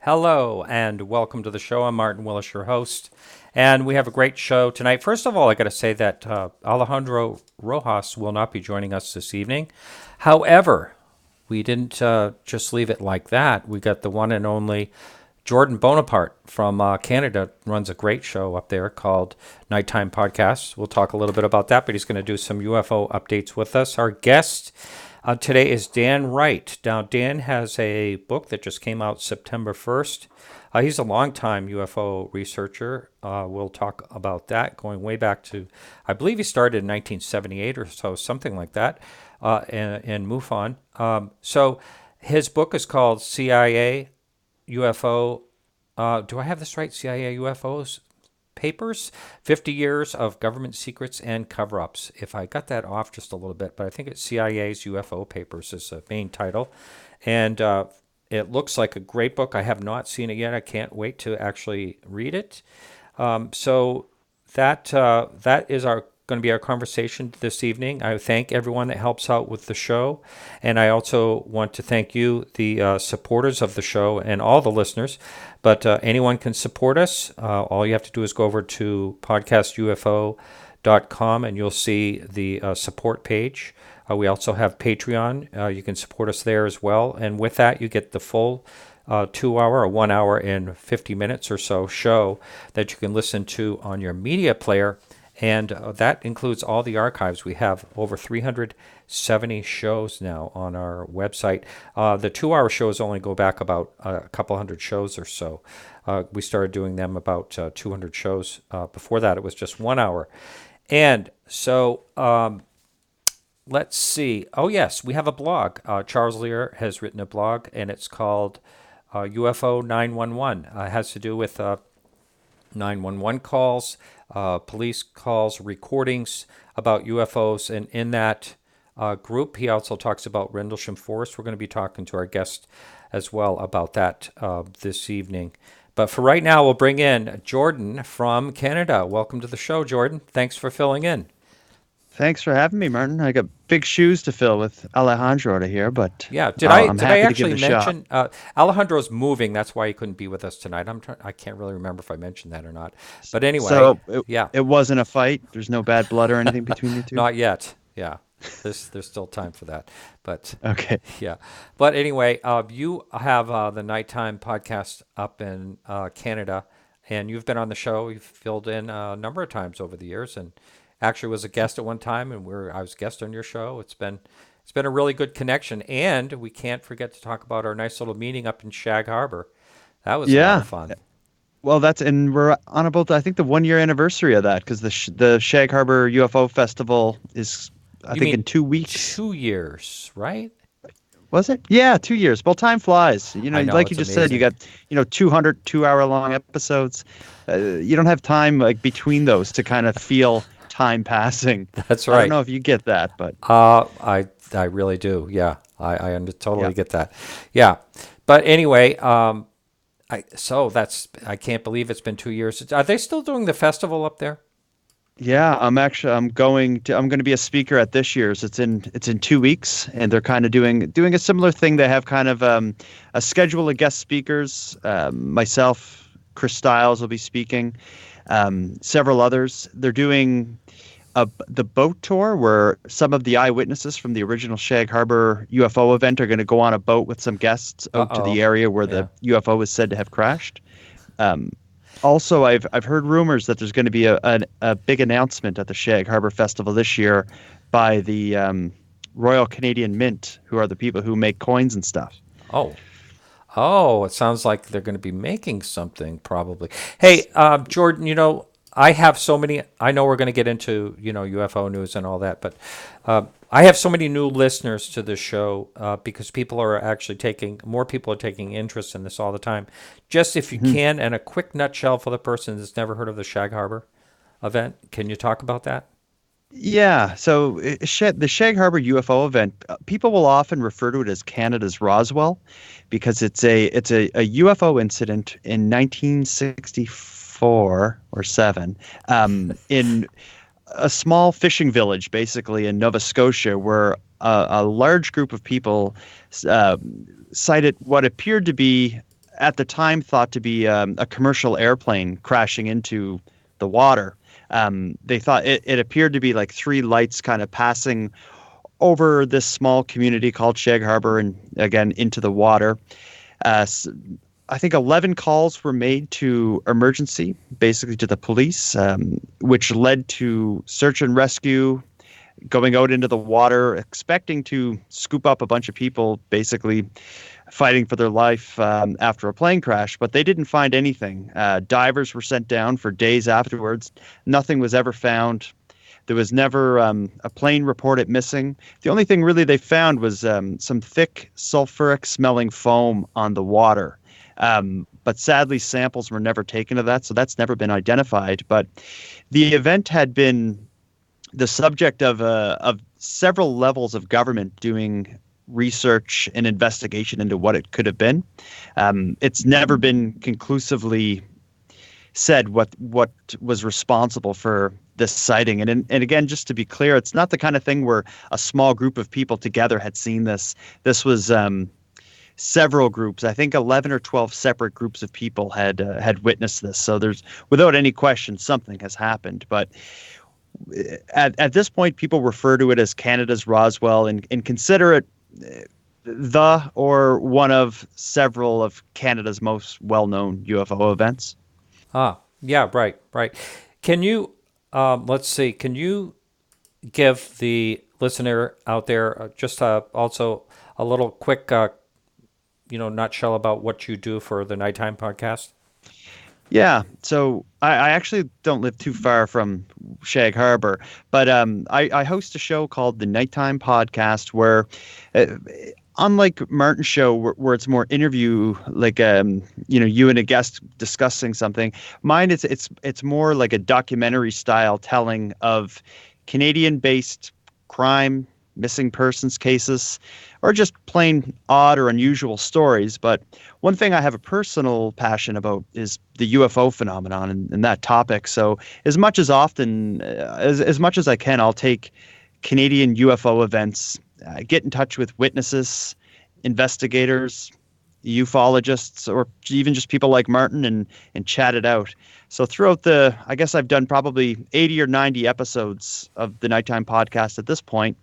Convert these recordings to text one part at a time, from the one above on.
Hello and welcome to the show. I'm Martin Willis, your host, and we have a great show tonight. First of all, I got to say that Alejandro Rojas will not be joining us this evening. However, we didn't just leave it like that. We got the one and only Jordan Bonaparte from Canada, runs a great show up there called Nighttime Podcasts. We'll talk a little bit about that, but he's going to do some UFO updates with us. Our guest today is Dan Wright. Now, Dan has a book that just came out September 1st. He's a longtime UFO researcher. We'll talk about that, going way back to, I believe he started in 1978 or so, something like that, in MUFON. So his book is called CIA UFO. Do I have this right? CIA UFOs Papers, 50 Years of Government Secrets and Cover-Ups. If I got that off just a little bit, but I think it's CIA's UFO Papers is the main title. And it looks like a great book. I have not seen it yet. I can't wait to actually read it. So that is going to be our conversation this evening. I thank everyone that helps out with the show, and I also want to thank you, the supporters of the show, and all the listeners. But anyone can support us. All you have to do is go over to podcastufo.com, and you'll see the support page. We also have Patreon. You can support us there as well, and with that, you get the full 2 hour or 1 hour and 50 minutes or so show that you can listen to on your media player. And that includes all the archives. We have over 370 shows now on our website. The 2 hour shows only go back about a couple hundred shows or so. We started doing them about 200 shows. Before that, it was just 1 hour. And so let's see. Oh, yes, we have a blog. Charles Lear has written a blog, and it's called UFO 911. It has to do with 911 calls, police calls, recordings about UFOs. And in that group, he also talks about Rendlesham Forest. We're going to be talking to our guest as well about that this evening. But for right now, we'll bring in Jordan from Canada. Welcome to the show, Jordan. Thanks for filling in. Thanks for having me, Martin. I got big shoes to fill with Alejandro to here, but yeah, I'm did I happy to give actually it a shot. mention Alejandro's moving? That's why he couldn't be with us tonight. I can't really remember if I mentioned that or not. But anyway, So it, yeah, it wasn't a fight. There's no bad blood or anything between you two. not yet. Yeah, there's still time for that. But Okay. yeah, but anyway, you have the nighttime podcast up in Canada, and you've been on the show. You've filled in a number of times over the years, and actually was a guest at one time, and I was a guest on your show. It's been a really good connection, and we can't forget to talk about our nice little meeting up in Shag Harbor. That was a lot Yeah. of fun. Well, and we're on about I think the 1 year anniversary of that because the Shag Harbor UFO Festival is I You think mean in 2 weeks. 2 years, right? Was it? Yeah, 2 years. Well, time flies. I know, Like you it's just said, you amazing. got 200 2 hour long episodes. You don't have time like between those to kind of feel time passing. That's I don't right. know if you get that, but I really do. Yeah, I totally yeah. get that. Yeah, but anyway, I can't believe it's been 2 years. Are they still doing the festival up there? Yeah, I'm going to be a speaker at this year's. It's in 2 weeks, and they're kind of doing a similar thing. They have kind of a schedule of guest speakers. Myself, Chris Stiles will be speaking. Several others. They're doing the boat tour where some of the eyewitnesses from the original Shag Harbor UFO event are going to go on a boat with some guests out to Uh-oh. the area where Yeah. the UFO was said to have crashed. Um, Also, I've heard rumors that there's going to be a big announcement at the Shag Harbor Festival this year by the Royal Canadian Mint, who are the people who make coins and stuff. Oh. Oh, it sounds like they're going to be making something probably. Hey, Jordan, I have so many. I know we're going to get into UFO news and all that, but I have so many new listeners to this show because more people are taking interest in this all the time. Just if you Mhm. can, and a quick nutshell for the person that's never heard of the Shag Harbor event, can you talk about that? Yeah, so the Shag Harbor UFO event, people will often refer to it as Canada's Roswell because it's a UFO incident in 1964 or 7 in a small fishing village, basically in Nova Scotia, where a large group of people uh, cited what appeared to be at the time thought to be a commercial airplane crashing into the water. They thought it appeared to be like three lights kind of passing over this small community called Shag Harbor and again into the water. I think 11 calls were made to emergency, basically to the police, which led to search and rescue, going out into the water, expecting to scoop up a bunch of people, basically fighting for their life after a plane crash. But they didn't find anything. Divers were sent down for days afterwards. Nothing was ever found. There was never a plane reported missing. The only thing really they found was some thick sulfuric smelling foam on the water. But sadly, samples were never taken of that, so that's never been identified. But the event had been the subject of several levels of government doing research and investigation into what it could have been. It's never been conclusively said what was responsible for this sighting. And again, just to be clear, it's not the kind of thing where a small group of people together had seen this. This was several groups. I think 11 or 12 separate groups of people had witnessed this. So there's, without any question, something has happened. But at this point, people refer to it as Canada's Roswell and consider it the or one of several of Canada's most well-known UFO events. Yeah, right. Can you, let's see, can you give the listener out there just also a little quick, nutshell about what you do for the Nighttime podcast? Yeah, so I actually don't live too far from Shag Harbor, but I host a show called the Nighttime Podcast where, unlike Martin's show where it's more interview, like you and a guest discussing something, mine it's more like a documentary style telling of Canadian-based crime, missing persons cases, or just plain odd or unusual stories. But one thing I have a personal passion about is the UFO phenomenon and that topic. So as much as I can, I'll take Canadian UFO events, get in touch with witnesses, investigators, ufologists, or even just people like Martin and chat it out. So throughout I guess I've done probably 80 or 90 episodes of the Nighttime Podcast at this point,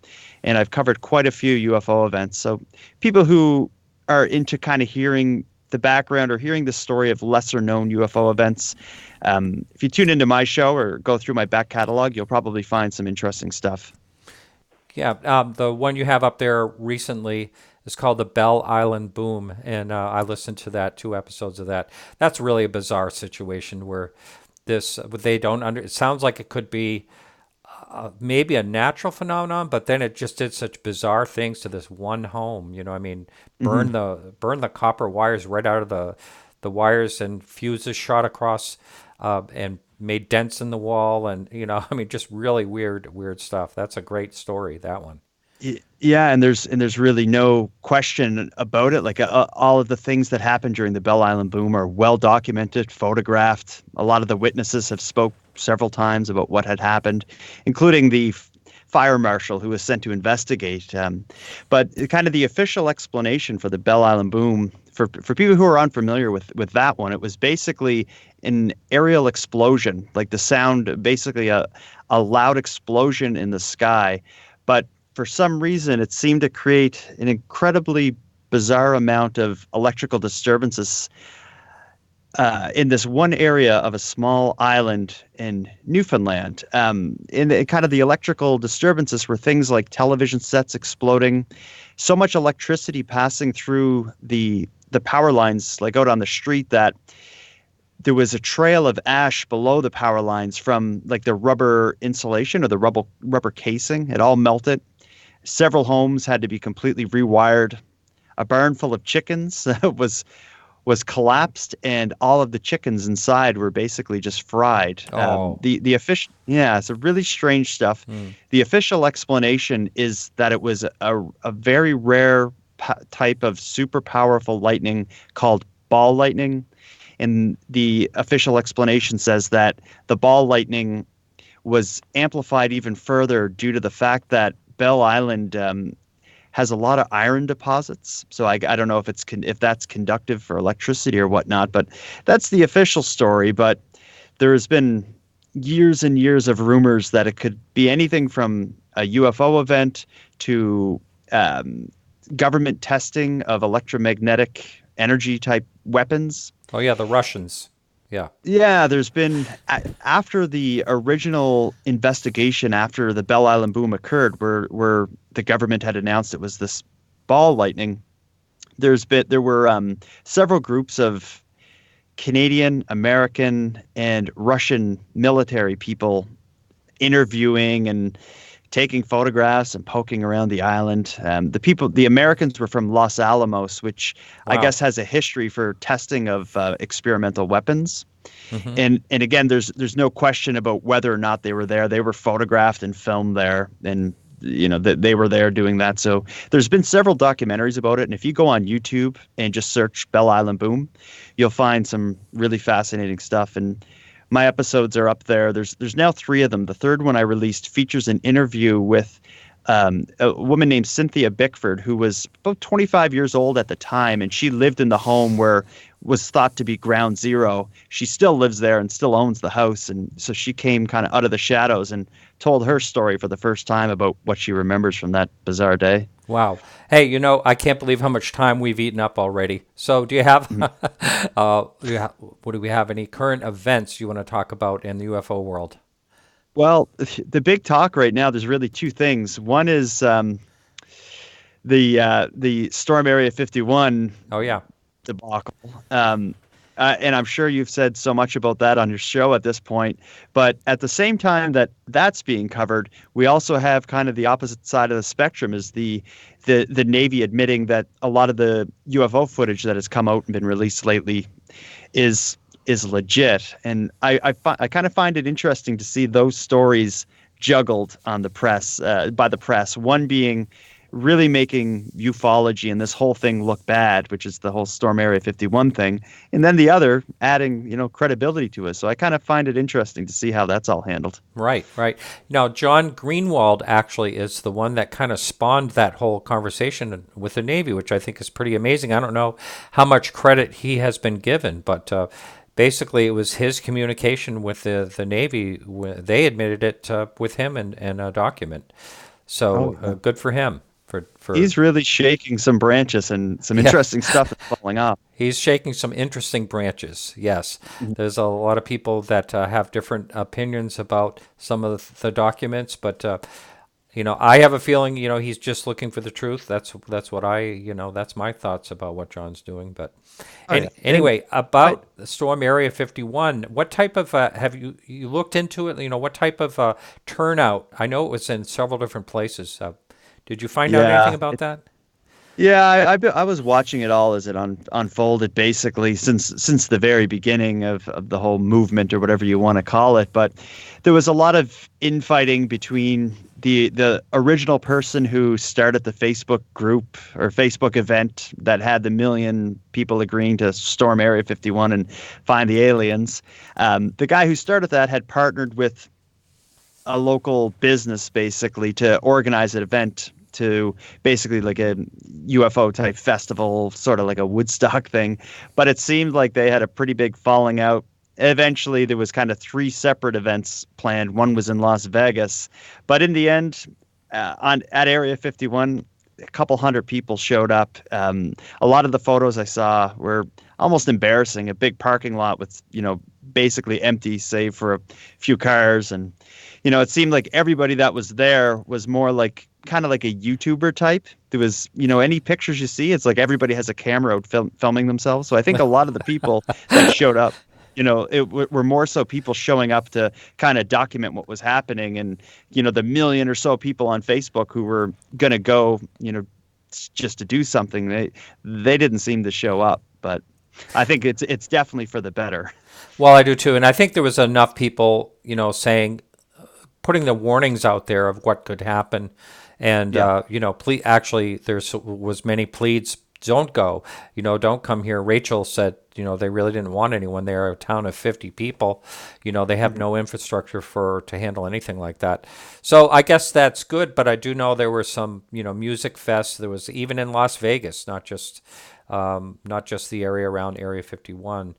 and I've covered quite a few UFO events. So people who are into kind of hearing the background or hearing the story of lesser known UFO events, if you tune into my show or go through my back catalog, you'll probably find some interesting stuff. Yeah, the one you have up there recently is called the Bell Island Boom, and I listened to that, 2 episodes of that. That's really a bizarre situation where it sounds like it could be maybe a natural phenomenon, but then it just did such bizarre things to this one home. Burn the copper wires right out of the wires, and fuses shot across and made dents in the wall, and just really weird stuff. That's a great story, that one. Yeah, and there's really no question about it. Like all of the things that happened during the Bell Island boom are well documented, photographed. A lot of the witnesses have spoke several times about what had happened, including the fire marshal who was sent to investigate. But kind of the official explanation for the Bell Island boom, for people who are unfamiliar with that one, it was basically an aerial explosion, like the sound, basically a loud explosion in the sky. But for some reason, it seemed to create an incredibly bizarre amount of electrical disturbances in this one area of a small island in Newfoundland. Kind of the electrical disturbances were things like television sets exploding, so much electricity passing through the power lines, like out on the street, that there was a trail of ash below the power lines from like the rubber insulation or the rubber casing. It all melted. Several homes had to be completely rewired. A barn full of chickens was collapsed, and all of the chickens inside were basically just fried. The official, it's a really strange stuff. The official explanation is that it was a very rare type of super powerful lightning called ball lightning, and the official explanation says that the ball lightning was amplified even further due to the fact that Bell Island has a lot of iron deposits. So I don't know if that's conductive for electricity or whatnot, but that's the official story. But there's been years and years of rumors that it could be anything from a UFO event to government testing of electromagnetic energy type weapons. Oh yeah, the Russians. Yeah. Yeah, there's been after the original investigation after the Belle Island boom occurred, where the government had announced it was this ball lightning. There were several groups of Canadian, American, and Russian military people interviewing and taking photographs and poking around the island. The Americans were from Los Alamos, which I Wow. guess has a history for testing of experimental weapons. Hmm. And again, there's no question about whether or not they were there. They were photographed and filmed there, and they were there doing that. So there's been several documentaries about it. And if you go on YouTube and just search Belle Island Boom, you'll find some really fascinating stuff. And my episodes are up there. There's now 3 of them. The third one I released features an interview with a woman named Cynthia Bickford, who was about 25 years old at the time, and she lived in the home where was thought to be ground zero. She still lives there and still owns the house, and so she came kind of out of the shadows and told her story for the first time about what she remembers from that bizarre day. Wow. Hey, I can't believe how much time we've eaten up already. So, do you have, what do we have? Any current events you want to talk about in the UFO world? Well, the big talk right now, there's really 2 things. One is the Storm Area 51 Oh yeah. debacle. And I'm sure you've said so much about that on your show at this point. But at the same time that that's being covered, we also have kind of the opposite side of the spectrum is the Navy admitting that a lot of the UFO footage that has come out and been released lately is legit. And I kind of find it interesting to see those stories juggled on the press by the press. One being really making ufology and this whole thing look bad, which is the whole Storm Area 51 thing, and then the other adding, credibility to it. So I kind of find it interesting to see how that's all handled. Right, right. Now, John Greenwald actually is the one that kind of spawned that whole conversation with the Navy, which I think is pretty amazing. I don't know how much credit he has been given, but basically it was his communication with the Navy. They admitted it with him in a document. So good for him. For He's really shaking some branches and some interesting stuff is falling off. He's shaking some interesting branches, yes. There's a lot of people that have different opinions about some of the documents, but I have a feeling, he's just looking for the truth. That's what that's my thoughts about what John's doing. But anyway, about the Storm Area 51, what type of have you looked into it? What type of turnout? I know it was in several different places. Did you find out anything about that? Yeah, I was watching it all as it unfolded, basically since the very beginning of the whole movement or whatever you want to call it. But there was a lot of infighting between the original person who started the Facebook group or Facebook event that had the 1 million people agreeing to storm Area 51 and find the aliens. The guy who started that had partnered with a local business basically to organize an event to basically like a UFO type festival, sort of like a Woodstock thing. But it seemed like they had a pretty big falling out. Eventually, there was kind of 3 separate events planned. One was in Las Vegas. But in the end, at Area 51, a couple hundred people showed up. A lot of the photos I saw were almost embarrassing. A big parking lot with, basically empty, save for a few cars. And, it seemed like everybody that was there was more like kind of like a YouTuber type. There was, any pictures you see, it's like everybody has a camera out filming themselves. So I think a lot of the people that showed up, were more so people showing up to kind of document what was happening. And, the 1 million or so people on Facebook who were going to go, just to do something, they didn't seem to show up. But I think it's definitely for the better. Well, I do too. And I think there was enough people, saying, putting the warnings out there of what could happen. And, actually, there was many pleads don't go. Don't come here. Rachel said, they really didn't want anyone. They're a town of 50 people. They have no infrastructure to handle anything like that. So I guess that's good. But I do know there were some, music fests. There was even in Las Vegas, not just the area around Area 51.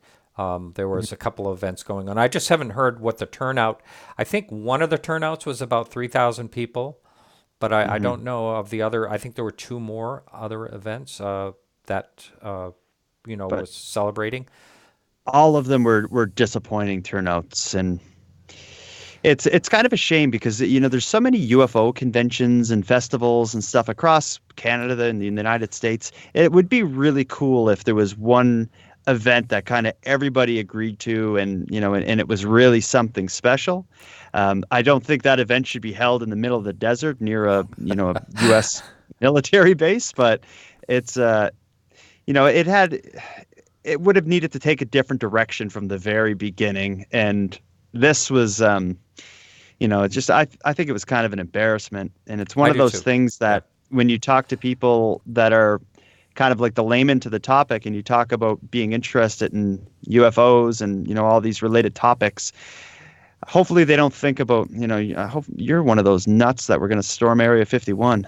There was a couple of events going on. I just haven't heard what the turnout. I think one of the turnouts was about 3,000 people, but I don't know of the other. I think there were two more other events that But was celebrating. all of them were disappointing turnouts, and it's kind of a shame because there's so many UFO conventions and festivals and stuff across Canada and the United States. It would be really cool if there was one event that kind of everybody agreed to, and it was really something special. I don't think that event should be held in the middle of the desert near a U.S. military base, but it's it would have needed to take a different direction from the very beginning, and this was it's just I think it was kind of an embarrassment, and it's one I of do those too. things Yeah. that when you talk to people that are kind of like the layman to the topic, and you talk about being interested in UFOs and all these related topics, hopefully they don't think about I hope you're one of those nuts that were going to storm Area 51.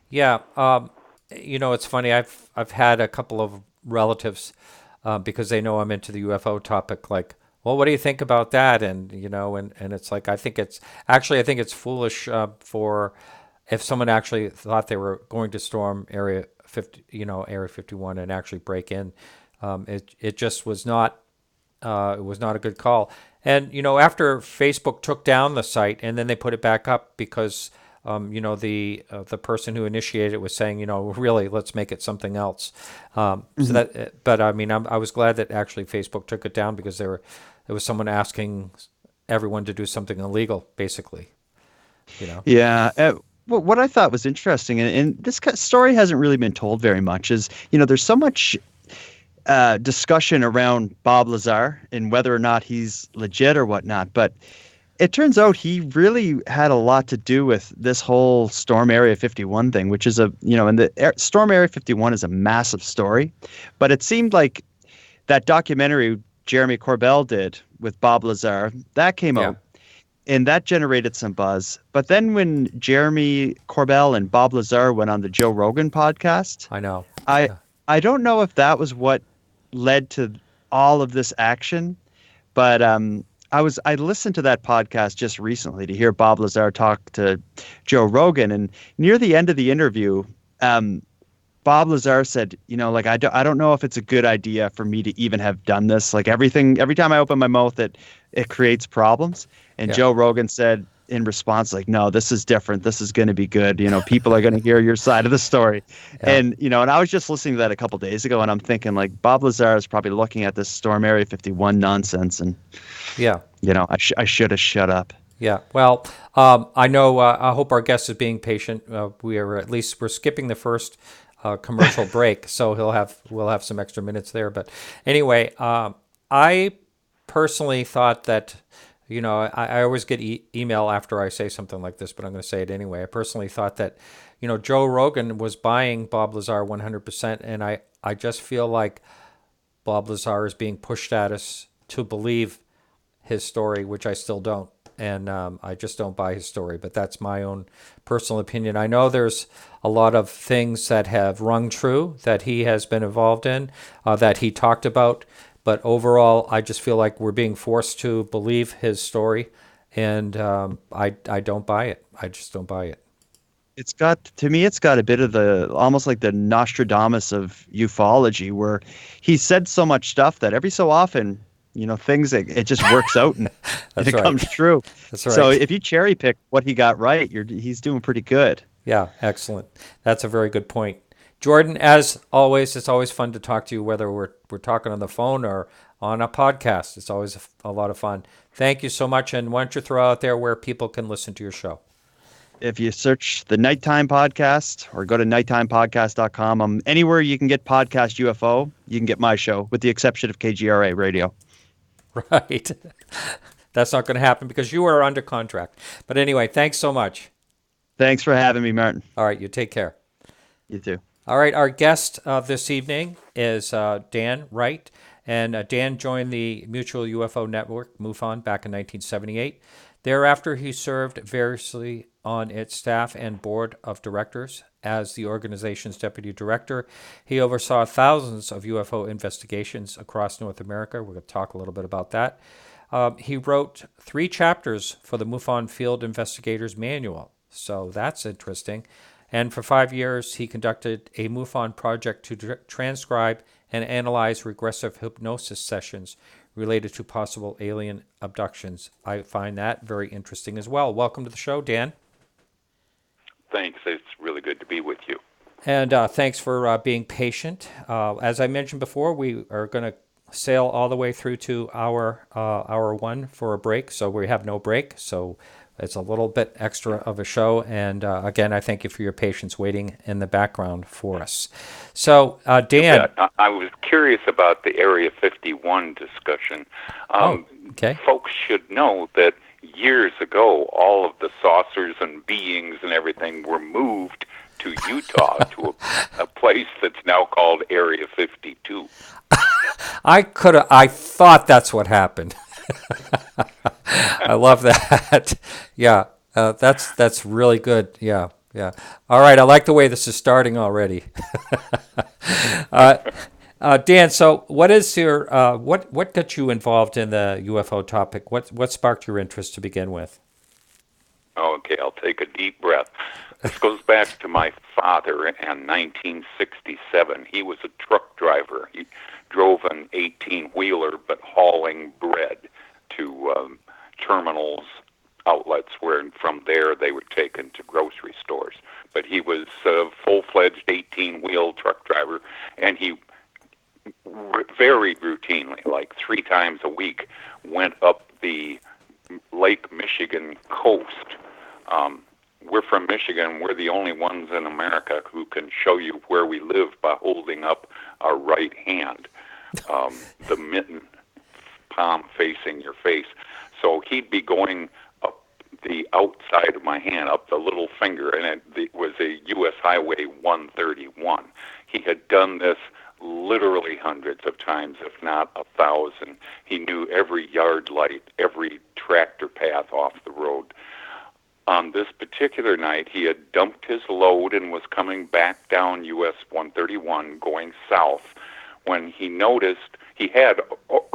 Yeah, it's funny. I've had a couple of relatives because they know I'm into the UFO topic. Like, well, what do you think about that? And it's like I think it's foolish for if someone actually thought they were going to storm Area 50, Area 51, and actually break in. It just was not. It was not a good call. And after Facebook took down the site and then they put it back up because the person who initiated it was saying, really, let's make it something else. But I mean, I was glad that actually Facebook took it down because there was someone asking everyone to do something illegal, basically. Yeah. What I thought was interesting, and this story hasn't really been told very much, is there's so much discussion around Bob Lazar and whether or not he's legit or whatnot. But it turns out he really had a lot to do with this whole Storm Area 51 thing, which is and Storm Area 51 is a massive story. But it seemed like that documentary Jeremy Corbell did with Bob Lazar, that came Yeah, out. And that generated some buzz. But then when Jeremy Corbell and Bob Lazar went on the Joe Rogan podcast, I know. I Yeah. I don't know if that was what led to all of this action, but I listened to that podcast just recently to hear Bob Lazar talk to Joe Rogan, and near the end of the interview, Bob Lazar said, like I don't know if it's a good idea for me to even have done this. Like every time I open my mouth, it creates problems. And Yeah. Joe Rogan said in response, like, no, this is different. This is going to be good. People are going to hear your side of the story. Yeah. And I was just listening to that a couple days ago, and I'm thinking like Bob Lazar is probably looking at this Storm Area 51 nonsense, and Yeah. I should have shut up. Yeah. Well, I know. I hope our guest is being patient. We're skipping the first commercial break, so we'll have some extra minutes there. But anyway, I personally thought that I always get email after I say something like this, but I'm going to say it anyway. I personally thought that Joe Rogan was buying Bob Lazar 100%, and I just feel like Bob Lazar is being pushed at us to believe his story, which I still don't. And I just don't buy his story. But that's my own personal opinion. I know there's a lot of things that have rung true that he has been involved in, that he talked about. But overall, I just feel like we're being forced to believe his story. And I don't buy it. I just don't buy it. To me, it's got a bit of the almost like the Nostradamus of ufology, where he said so much stuff that every so often, things it just works out and, and That's it right. comes true. That's So right. if you cherry pick what he got right, he's doing pretty good. Yeah, excellent. That's a very good point. Jordan, as always, it's always fun to talk to you, whether we're talking on the phone or on a podcast. It's always a lot of fun. Thank you so much. And why don't you throw out there where people can listen to your show? If you search the Nighttime Podcast or go to nighttimepodcast.com, anywhere you can get podcast UFO, you can get my show, with the exception of KGRA Radio. Right. That's not going to happen because you are under contract. But anyway, thanks so much. Thanks for having me, Martin. All right, you take care. You too. All right, our guest this evening is Dan Wright, and Dan joined the Mutual UFO Network, MUFON, back in 1978. Thereafter, he served variously on its staff and board of directors. As the organization's deputy director, he oversaw thousands of UFO investigations across North America. We're going to talk a little bit about that. He wrote 3 chapters for the MUFON Field Investigators Manual, so that's interesting. And for 5 years, he conducted a MUFON project to transcribe and analyze regressive hypnosis sessions related to possible alien abductions. I find that very interesting as well. Welcome to the show, Dan. Thanks. It's really good to be with you. And thanks for being patient. As I mentioned before, we are going to sail all the way through to hour 1 for a break, so we have no break. So it's a little bit extra of a show. And again, I thank you for your patience waiting in the background for us. So, Dan. Yeah, I was curious about the Area 51 discussion. Okay. Folks should know that years ago, all of the saucers and beings and everything were moved to Utah to a place that's now called Area 52. I thought that's what happened. I love that. Yeah, that's really good. Yeah. All right, I like the way this is starting already. Dan, so what is your what got you involved in the UFO topic? What sparked your interest to begin with? Okay, I'll take a deep breath. This goes back to my father in 1967. He was a truck driver. He drove an 18-wheeler, but hauling bread to terminals, outlets, where from there they were taken to grocery stores. But he was a full-fledged 18-wheel truck driver, and he very routinely, like 3 times a week, went up the Lake Michigan coast. We're from Michigan. We're the only ones in America who can show you where we live by holding up our right hand, the mitten, palm facing your face. So he'd be going up the outside of my hand, up the little finger, and it was a U.S. Highway 131. He had done this literally hundreds of times, if not 1,000. He knew every yard light, every tractor path off the road. On this particular night, he had dumped his load and was coming back down US 131 going south when he had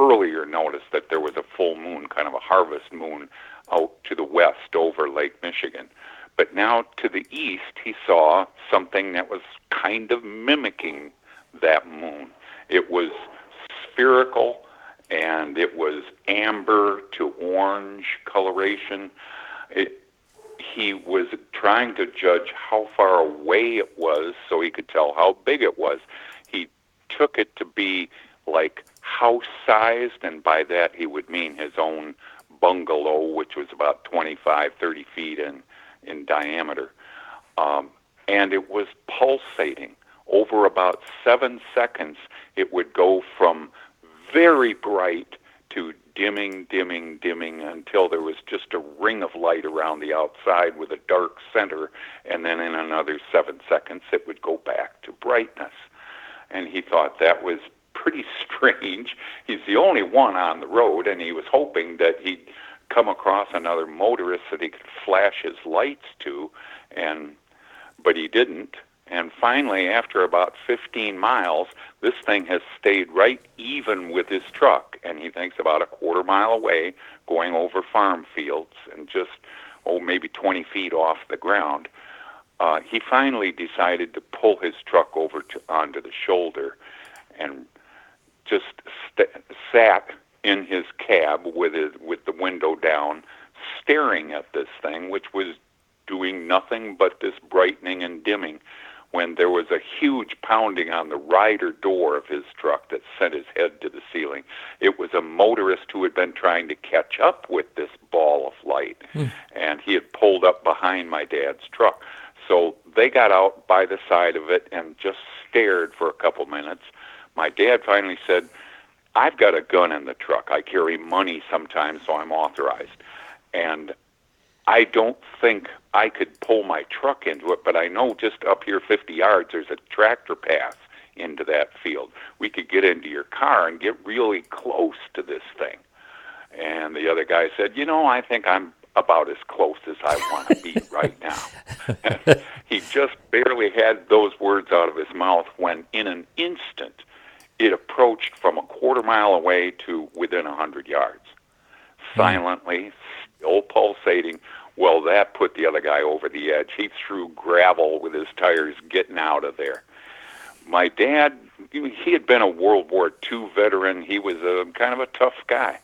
earlier noticed that there was a full moon, kind of a harvest moon, out to the west over Lake Michigan. But now to the east, he saw something that was kind of mimicking that moon. It was spherical, and it was amber to orange coloration. He was trying to judge how far away it was so he could tell how big it was. He took it to be like house-sized, and by that he would mean his own bungalow, which was about 25, 30 feet in diameter. And it was pulsating. Over about 7 seconds, it would go from very bright to dimming until there was just a ring of light around the outside with a dark center, and then in another 7 seconds it would go back to brightness. And he thought that was pretty strange. He's the only one on the road, and he was hoping that he'd come across another motorist that he could flash his lights to, but he didn't. And finally, after about 15 miles, this thing has stayed right even with his truck, and he thinks about a quarter mile away, going over farm fields and just, maybe 20 feet off the ground. He finally decided to pull his truck over onto the shoulder and just sat in his cab with the window down, staring at this thing, which was doing nothing but this brightening and dimming, when there was a huge pounding on the rider door of his truck that sent his head to the ceiling. It was a motorist who had been trying to catch up with this ball of light, and he had pulled up behind my dad's truck. So they got out by the side of it and just stared for a couple minutes. My dad finally said, "I've got a gun in the truck. I carry money sometimes, so I'm authorized." And I don't think I could pull my truck into it, but I know just up here 50 yards there's a tractor path into that field. We could get into your car and get really close to this thing. And the other guy said, I think I'm about as close as I want to be right now. He just barely had those words out of his mouth when in an instant it approached from a quarter mile away to within 100 yards. Silently, still pulsating. Well, that put the other guy over the edge. He threw gravel with his tires getting out of there. My dad, he had been a World War II veteran. He was a kind of a tough guy.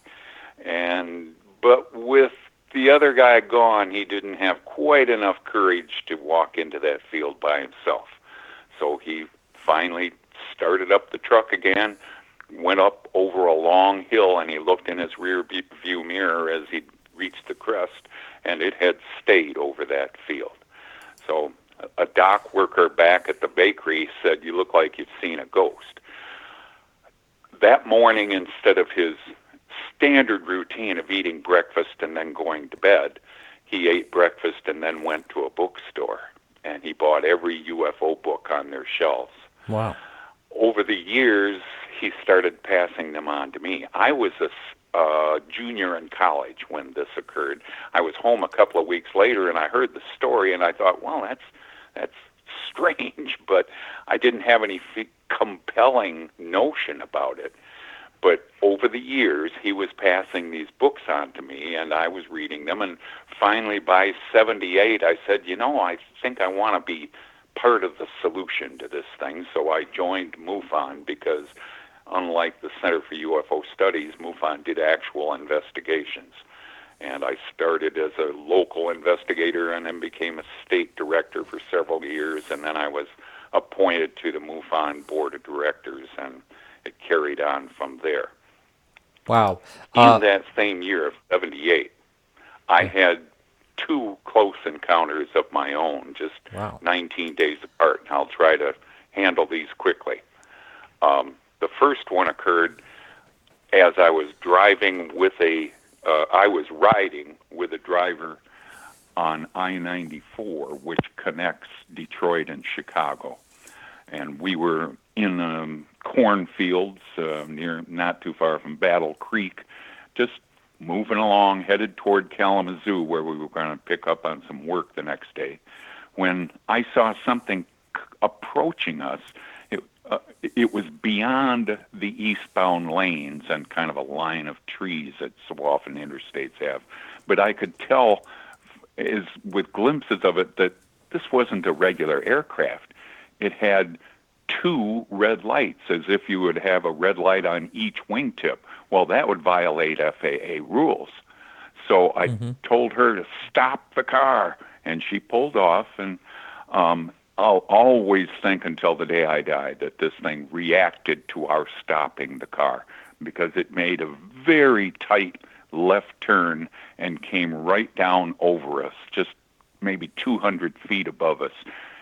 But with the other guy gone, he didn't have quite enough courage to walk into that field by himself. So he finally started up the truck again, went up over a long hill, and he looked in his rear view mirror as he reached the crest, and it had stayed over that field. So a dock worker back at the bakery said, "You look like you've seen a ghost." That morning, instead of his standard routine of eating breakfast and then going to bed, he ate breakfast and then went to a bookstore, and he bought every UFO book on their shelves. Wow. Over the years, he started passing them on to me. I was a junior in college when this occurred. I was home a couple of weeks later, and I heard the story, and I thought, well, that's strange, but I didn't have any compelling notion about it. But over the years, he was passing these books on to me, and I was reading them, and finally by 78, I said, I think I want to be part of the solution to this thing. So I joined MUFON because, unlike the Center for UFO Studies, MUFON did actual investigations. And I started as a local investigator and then became a state director for several years, and then I was appointed to the MUFON board of directors, and it carried on from there. Wow. In that same year of 78, I had 2 close encounters of my own, just 19 days apart, and I'll try to handle these quickly. The first one occurred as I was driving with I was riding with a driver on I-94, which connects Detroit and Chicago. And we were in cornfields not too far from Battle Creek, just moving along, headed toward Kalamazoo, where we were going to pick up on some work the next day, when I saw something approaching us. It was beyond the eastbound lanes and kind of a line of trees that so often interstates have. But I could tell, with glimpses of it, that this wasn't a regular aircraft. It had 2 red lights, as if you would have a red light on each wingtip. Well, that would violate FAA rules. So I told her to stop the car, and she pulled off, and I'll always think until the day I die that this thing reacted to our stopping the car, because it made a very tight left turn and came right down over us, just maybe 200 feet above us.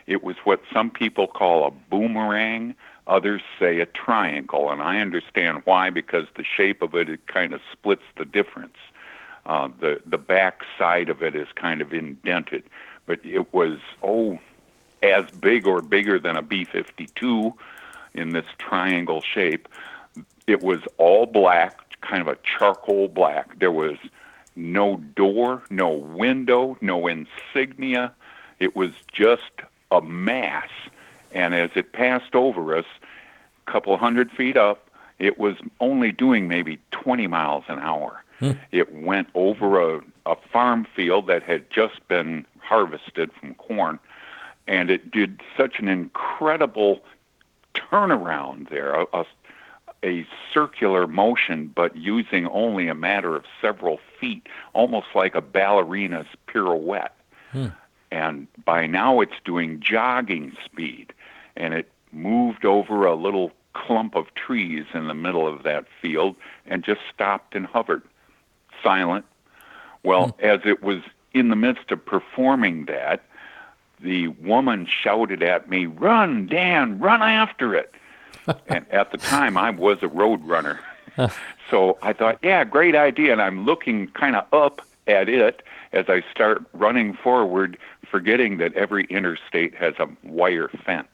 It was what some people call a boomerang, others say a triangle, and I understand why, because the shape of it kind of splits the difference. The back side of it is kind of indented, but it was, as big or bigger than a B-52 in this triangle shape. It was all black, kind of a charcoal black. There was no door, no window, no insignia. It was just a mass. And as it passed over us, a couple hundred feet up, it was only doing maybe 20 miles an hour. It went over a farm field that had just been harvested from corn, and it did such an incredible turnaround there, a circular motion, but using only a matter of several feet, almost like a ballerina's pirouette. And by now it's doing jogging speed, and it moved over a little clump of trees in the middle of that field and just stopped and hovered, silent. Well, as it was in the midst of performing that, the woman shouted at me, "Run, Dan, run after it." And at the time, I was a road runner. So I thought, yeah, great idea. And I'm looking kind of up at it, as I start running forward, forgetting that every interstate has a wire fence.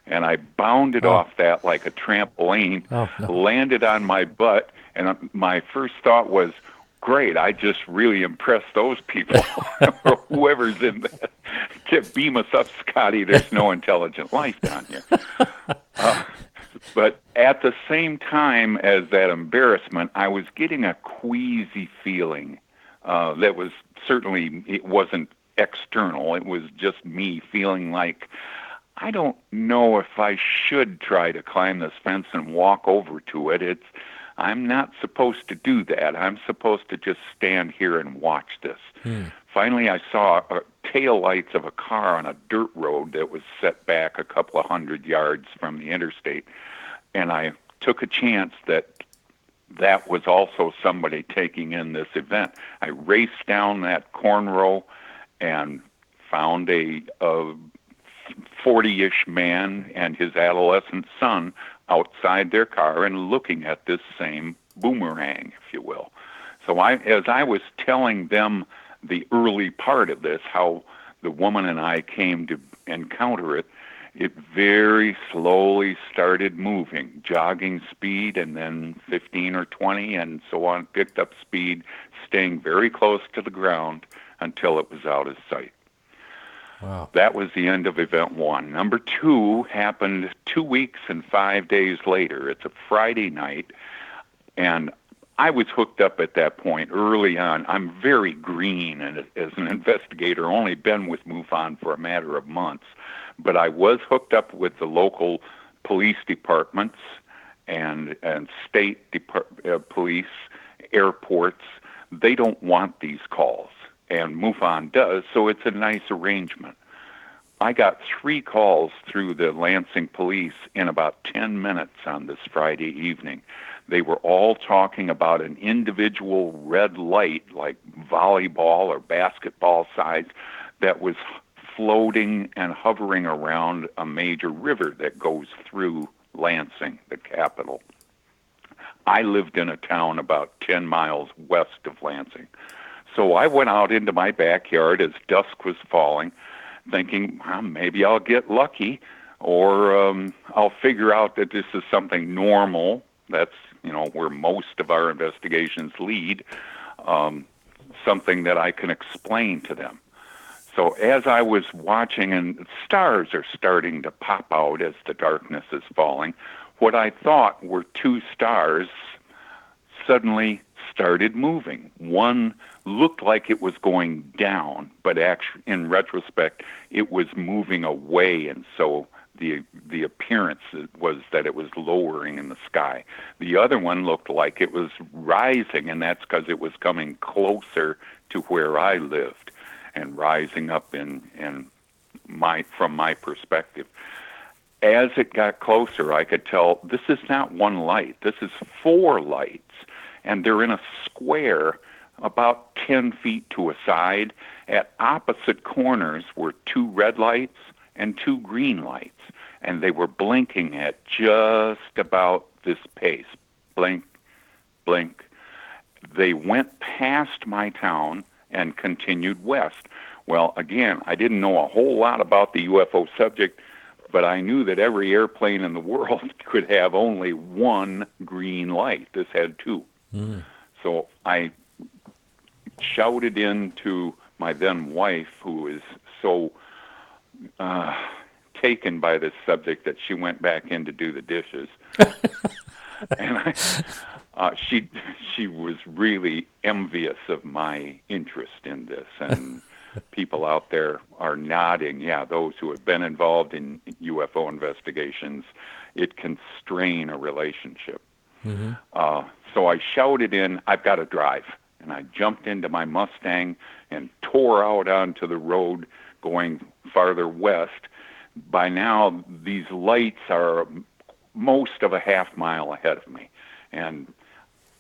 And I bounded off that like a trampoline, landed on my butt, and my first thought was, great, I just really impressed those people, or whoever's in there. Beam us up, Scotty, there's no intelligent life down here. But at the same time as that embarrassment, I was getting a queasy feeling that was certainly, it wasn't external, it was just me feeling like, I don't know if I should try to climb this fence and walk over to it. I'm not supposed to do that. I'm supposed to just stand here and watch this. Finally, I saw tail lights of a car on a dirt road that was set back a couple of 100 yards from the interstate, and I took a chance that was also somebody taking in this event. I raced down that corn row and found a 40-ish man and his adolescent son outside their car and looking at this same boomerang, if you will. So as I was telling them the early part of this, how the woman and I came to encounter it, it very slowly started moving, jogging speed, and then 15 or 20 and so on, picked up speed, staying very close to the ground until it was out of sight. Wow. That was the end of event 1. Number 2 happened 2 weeks and 5 days later. It's a Friday night, and I was hooked up at that point early on. I'm very green and as an investigator, only been with MUFON for a matter of months, but I was hooked up with the local police departments and state police, airports. They don't want these calls, and MUFON does, so it's a nice arrangement. I got 3 calls through the Lansing police in about 10 minutes on this Friday evening. They were all talking about an individual red light, like volleyball or basketball size, that was floating and hovering around a major river that goes through Lansing, the capital. I lived in a town about 10 miles west of Lansing. So I went out into my backyard as dusk was falling, thinking, maybe I'll get lucky, or I'll figure out that this is something normal. That's, where most of our investigations lead, something that I can explain to them. So as I was watching, and stars are starting to pop out as the darkness is falling, what I thought were 2 stars suddenly started moving. One looked like it was going down, but actually, in retrospect, it was moving away, and so the appearance was that it was lowering in the sky. The other one looked like it was rising, and that's because it was coming closer to where I lived and rising up from my perspective. As it got closer, I could tell this is not one light. This is 4 lights, and they're in a square about 10 feet to a side. At opposite corners were 2 red lights and 2 green lights, and they were blinking at just about this pace. Blink, blink. They went past my town and continued west. Well, again, I didn't know a whole lot about the UFO subject, but I knew that every airplane in the world could have only 1 green light. This had 2. So I shouted into my then wife, who is so taken by this subject that she went back in to do the dishes. And she was really envious of my interest in this, and people out there are nodding. Yeah, those who have been involved in UFO investigations, it can strain a relationship. So I shouted in, I've got to drive. And I jumped into my Mustang and tore out onto the road going farther west. By now, these lights are most of a half mile ahead of me. And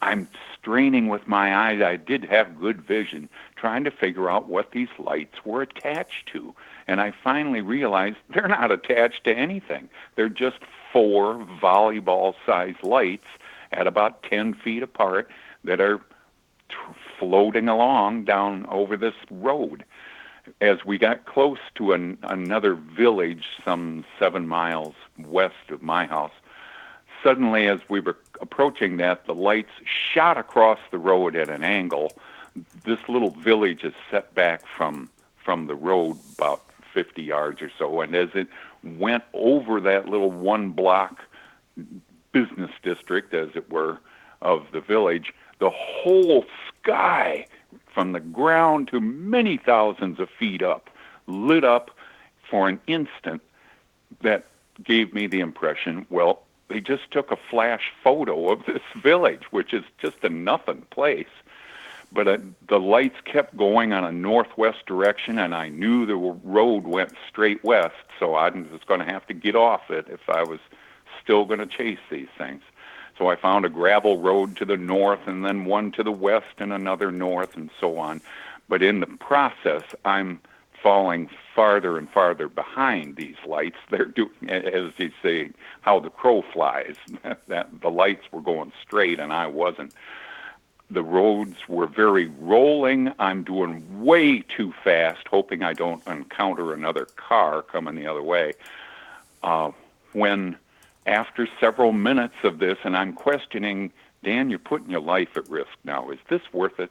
I'm straining with my eyes. I did have good vision, trying to figure out what these lights were attached to. And I finally realized they're not attached to anything. They're just 4 volleyball-sized lights at about 10 feet apart that are floating along down over this road. As we got close to another village some 7 miles west of my house, suddenly as we were approaching that, the lights shot across the road at an angle. This little village is set back from the road about 50 yards or so, and as it went over that little one-block business district, as it were, of the village, the whole sky from the ground to many thousands of feet up lit up for an instant. That gave me the impression, well, they just took a flash photo of this village, which is just a nothing place. But the lights kept going on a northwest direction, and I knew the road went straight west, so I was going to have to get off it if I was still going to chase these things. So I found a gravel road to the north, and then one to the west, and another north, and so on. But in the process, I'm falling farther and farther behind these lights. They're doing, as you say, how the crow flies. That the lights were going straight, and I wasn't. The roads were very rolling. I'm doing way too fast, hoping I don't encounter another car coming the other way. When after several minutes of this, and I'm questioning, Dan, you're putting your life at risk now. Is this worth it?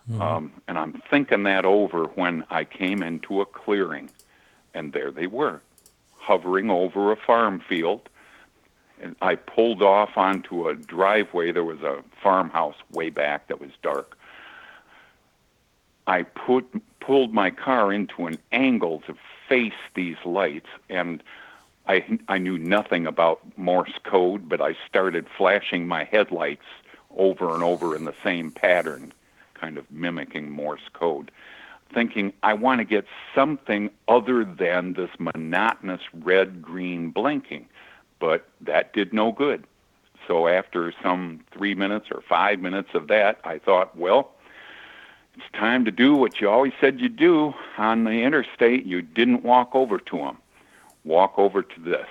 Mm-hmm. And I'm thinking that over when I came into a clearing, and there they were, hovering over a farm field. And I pulled off onto a driveway. There was a farmhouse way back that was dark. I pulled my car into an angle to face these lights, and I knew nothing about Morse code, but I started flashing my headlights over and over in the same pattern, kind of mimicking Morse code, thinking I want to get something other than this monotonous red-green blinking. But that did no good. So after some 3 minutes or 5 minutes of that, I thought, well, it's time to do what you always said you'd do on the interstate. You didn't walk over to them. Walk over to this.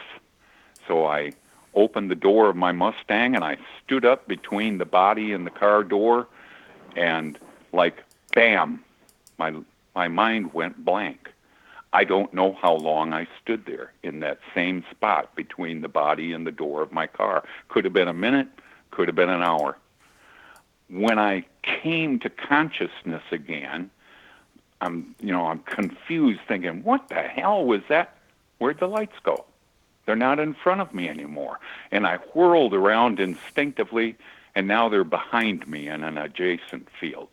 So I opened the door of my Mustang, and I stood up between the body and the car door, and like, bam, my mind went blank. I don't know how long I stood there in that same spot between the body and the door of my car. Could have been a minute, could have been an hour. When I came to consciousness again, I'm confused, thinking, what the hell was that? Where'd the lights go? They're not in front of me anymore. And I whirled around instinctively, and now they're behind me in an adjacent field.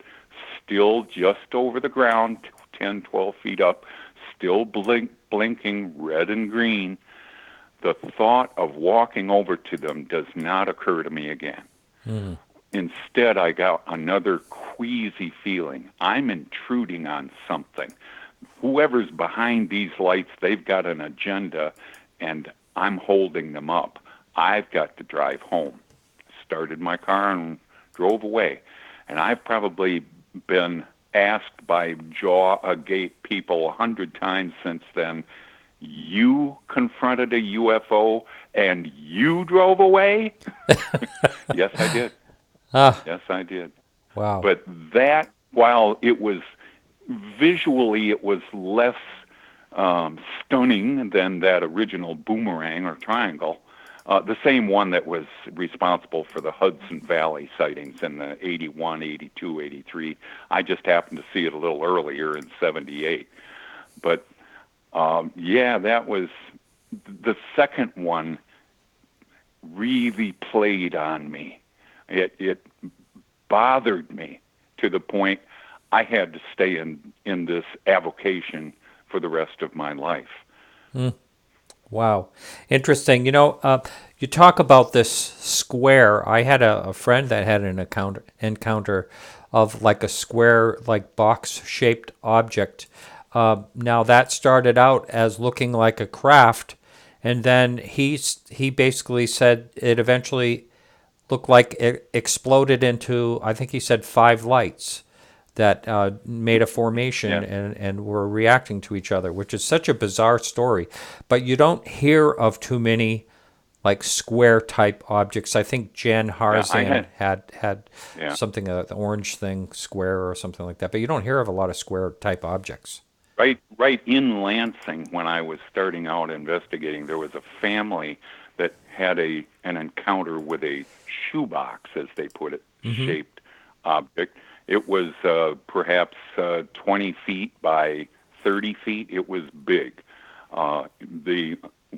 Still just over the ground, 10, 12 feet up, still blinking red and green. The thought of walking over to them does not occur to me again. Mm. Instead, I got another queasy feeling. I'm intruding on something. Whoever's behind these lights, they've got an agenda, and I'm holding them up. I've got to drive home. Started my car and drove away. And I've probably been asked by jaw agape people 100 times since then, you confronted a UFO and you drove away? Yes, I did. Yes, I did. Wow. But that, while it was visually, it was less stunning than that original boomerang or triangle, the same one that was responsible for the Hudson Valley sightings in the 81, 82, 83. I just happened to see it a little earlier in 78. But, that was the second one really played on me. It bothered me to the point I had to stay in this avocation for the rest of my life. Mm. Wow. Interesting. You talk about this square. I had a friend that had an encounter of like a square, like box-shaped object. Now that started out as looking like a craft, and then he basically said it eventually looked like it exploded into, I think he said 5 lights that made a formation and were reacting to each other, which is such a bizarre story. But you don't hear of too many like square type objects. I think Jan Harzan had yeah. something, the orange thing, square or something like that. But you don't hear of a lot of square type objects. Right in Lansing, when I was starting out investigating, there was a family that had an encounter with a shoebox, as they put it, shaped object. It was perhaps 20 feet by 30 feet. It was big.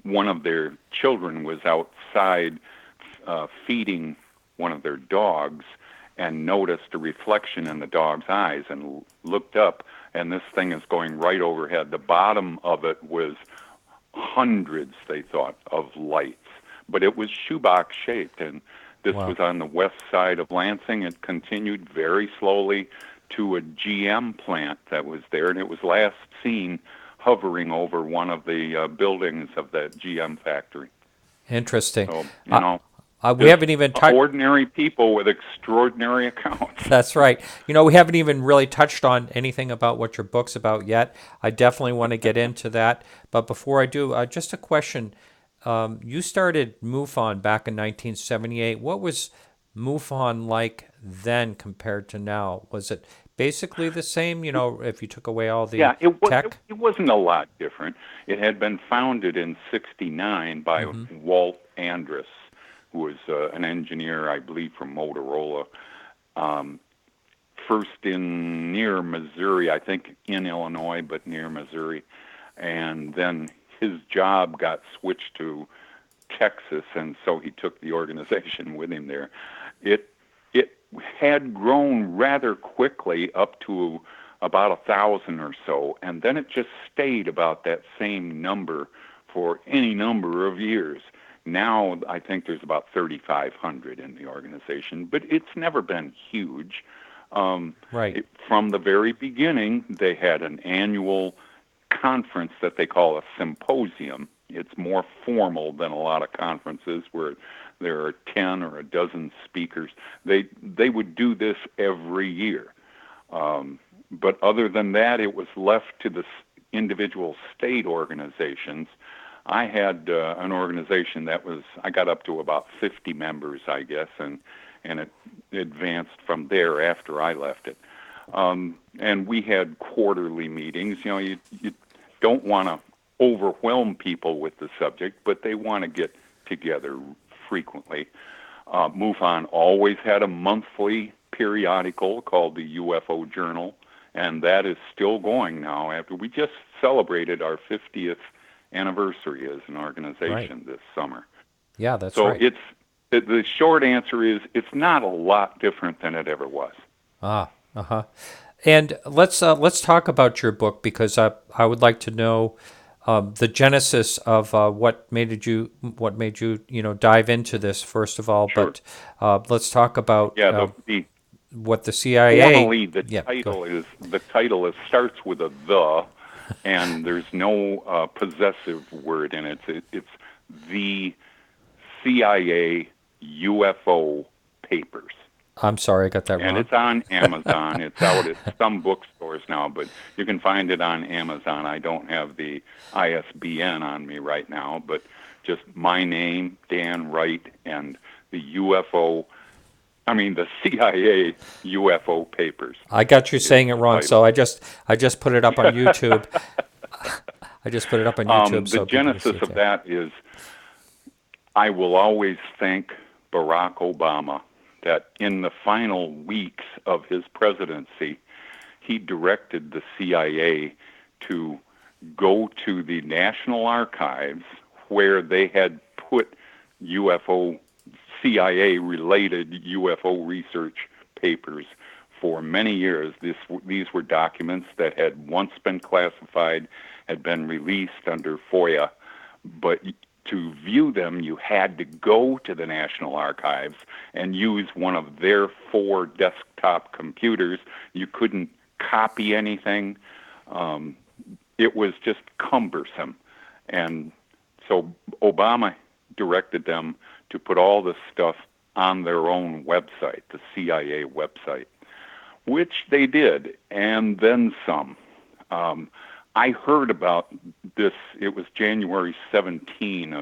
One of their children was outside feeding one of their dogs and noticed a reflection in the dog's eyes and looked up, and this thing is going right overhead. The bottom of it was hundreds, they thought, of lights, but it was shoebox shaped, and this was on the west side of Lansing. It continued very slowly to a GM plant that was there, and it was last seen hovering over one of the buildings of that GM factory. Interesting. So, you know, we haven't even touched ordinary people with extraordinary accounts. That's right. You know, we haven't even really touched on anything about what your book's about yet. I definitely want to get into that. But before I do, just a question. You started MUFON back in 1978. What was MUFON like then compared to now? Was it basically the same, you know, if you took away all the tech? It wasn't a lot different. It had been founded in '69 by Walt Andrus, who was an engineer, I believe, from Motorola. First near Missouri, I think in Illinois, but near Missouri. And then his job got switched to Texas, and so he took the organization with him there. It had grown rather quickly up to about 1,000 or so, and then it just stayed about that same number for any number of years. Now I think there's about 3,500 in the organization, but it's never been huge. Right. From the very beginning, they had an annual conference that they call a symposium. It's more formal than a lot of conferences where there are 10 or a dozen speakers. They would do this every year. But other than that, it was left to the individual state organizations. I had an organization I got up to about 50 members, I guess, and it advanced from there after I left it. And we had quarterly meetings. You know, you don't want to overwhelm people with the subject, but they want to get together frequently. MUFON always had a monthly periodical called the UFO Journal, and that is still going now. After we just celebrated our 50th anniversary as an organization this summer. Yeah, that's so right. So the short answer is it's not a lot different than it ever was. And let's talk about your book, because I would like to know the genesis of what made you dive into this first of all. Sure. But let's talk about what the CIA. Formally, the title starts with a "the," and there's no possessive word in it. It's the CIA UFO Papers. I'm sorry, I got that wrong. And it's on Amazon. It's out at some bookstores now, but you can find it on Amazon. I don't have the ISBN on me right now, but just my name, Dan Wright, and the CIA UFO Papers. I got you saying it wrong, so I just put it up on YouTube. I just put it up on YouTube. The genesis of that is, I will always thank Barack Obama that in the final weeks of his presidency, he directed the CIA to go to the National Archives where they had put CIA-related UFO research papers for many years. These were documents that had once been classified, had been released under FOIA, but to view them, you had to go to the National Archives and use one of their 4 desktop computers. You couldn't copy anything. It was just cumbersome. And so Obama directed them to put all this stuff on their own website, the CIA website, which they did, and then some. I heard about this, it was January 17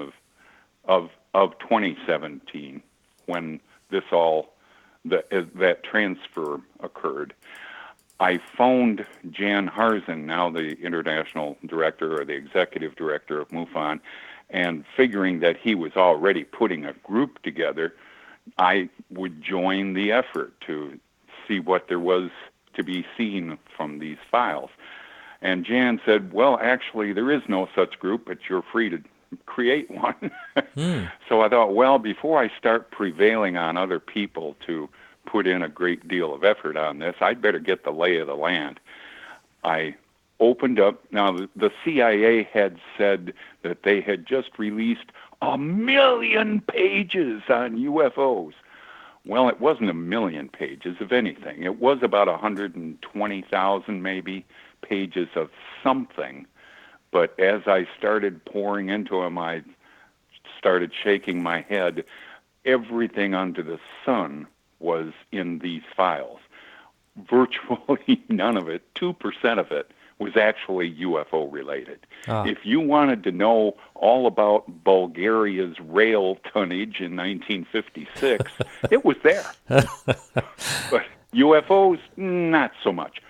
of of 2017 when that transfer occurred. I phoned Jan Harzen, now the international director or the executive director of MUFON, and figuring that he was already putting a group together, I would join the effort to see what there was to be seen from these files. And Jan said, well, actually, there is no such group, but you're free to create one. So I thought, well, before I start prevailing on other people to put in a great deal of effort on this, I'd better get the lay of the land. I opened up. Now, the CIA had said that they had just released 1 million pages on UFOs. Well, it wasn't 1 million pages of anything. It was about 120,000 maybe pages of something. But as I started pouring into them, I started shaking my head. Everything under the sun was in these files. Virtually none of it, 2% of it, was actually UFO related. If you wanted to know all about Bulgaria's rail tonnage in 1956, it was there. But UFOs, not so much.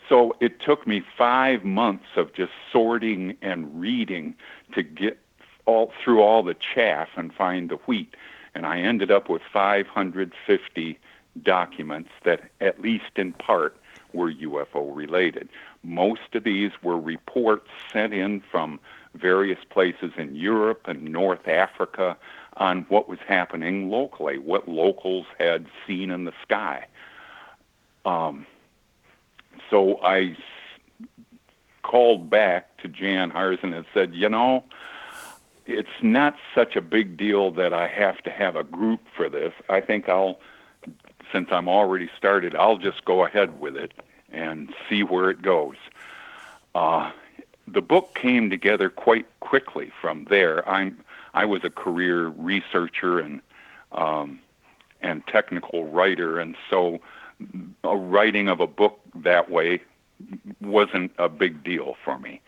So it took me 5 months of just sorting and reading to get through all the chaff and find the wheat. And I ended up with 550 documents that, at least in part, were UFO related. Most of these were reports sent in from various places in Europe and North Africa on what was happening locally, what locals had seen in the sky. So I called back to Jan Harzen and said, it's not such a big deal that I have to have a group for this. I think since I'm already started, I'll just go ahead with it and see where it goes. The book came together quite quickly from there. I was a career researcher and technical writer, and so a writing of a book that way wasn't a big deal for me.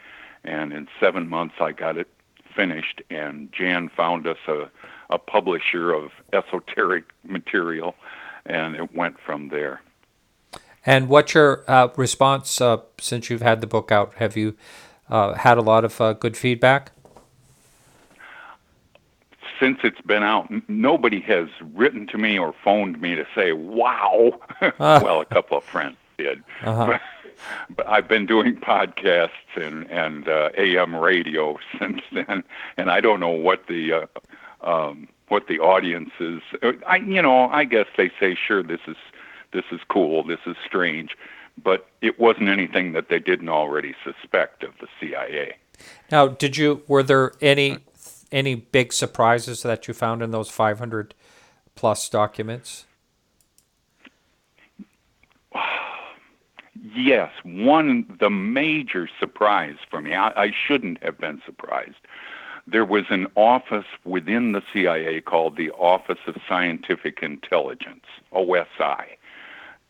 And in 7 months, I got it finished, and Jan found us a publisher of esoteric material, and it went from there. And what's your response since you've had the book out? Have you had a lot of good feedback? Since it's been out, nobody has written to me or phoned me to say, wow. Well, a couple of friends did. But I've been doing podcasts and AM radio since then, and I don't know what the audience is. I guess they say, sure, this is cool, this is strange, but it wasn't anything that they didn't already suspect of the CIA. Now, were there any big surprises that you found in those 500 plus documents? Yes, the major surprise for me, I shouldn't have been surprised. There was an office within the CIA called the Office of Scientific Intelligence, OSI,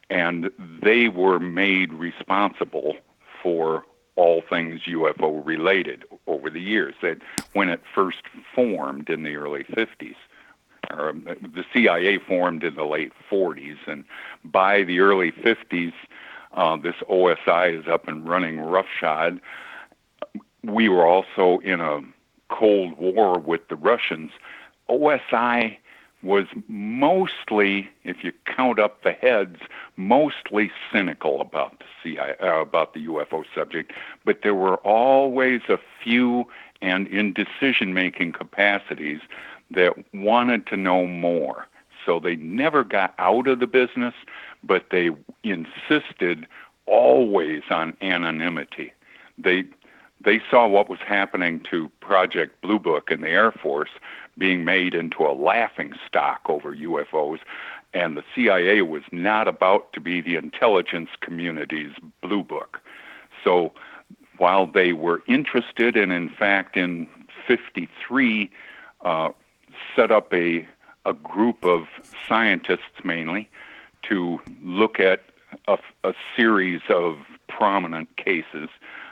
and they were made responsible for all things UFO related over the years. That when it first formed in the early 50s, the CIA formed in the late 40s, and by the early 50s, this OSI is up and running roughshod. We were also in a Cold War with the Russians. OSI was mostly, if you count up the heads, mostly cynical about the CIA, about the UFO subject, but there were always a few, and in decision-making capacities, that wanted to know more. So they never got out of the business, but they insisted always on anonymity. They saw what was happening to Project Blue Book in the Air Force being made into a laughing stock over UFOs, and the CIA was not about to be the intelligence community's Blue Book. So while they were interested, and in fact in 53 set up a group of scientists mainly to look at a series of prominent cases,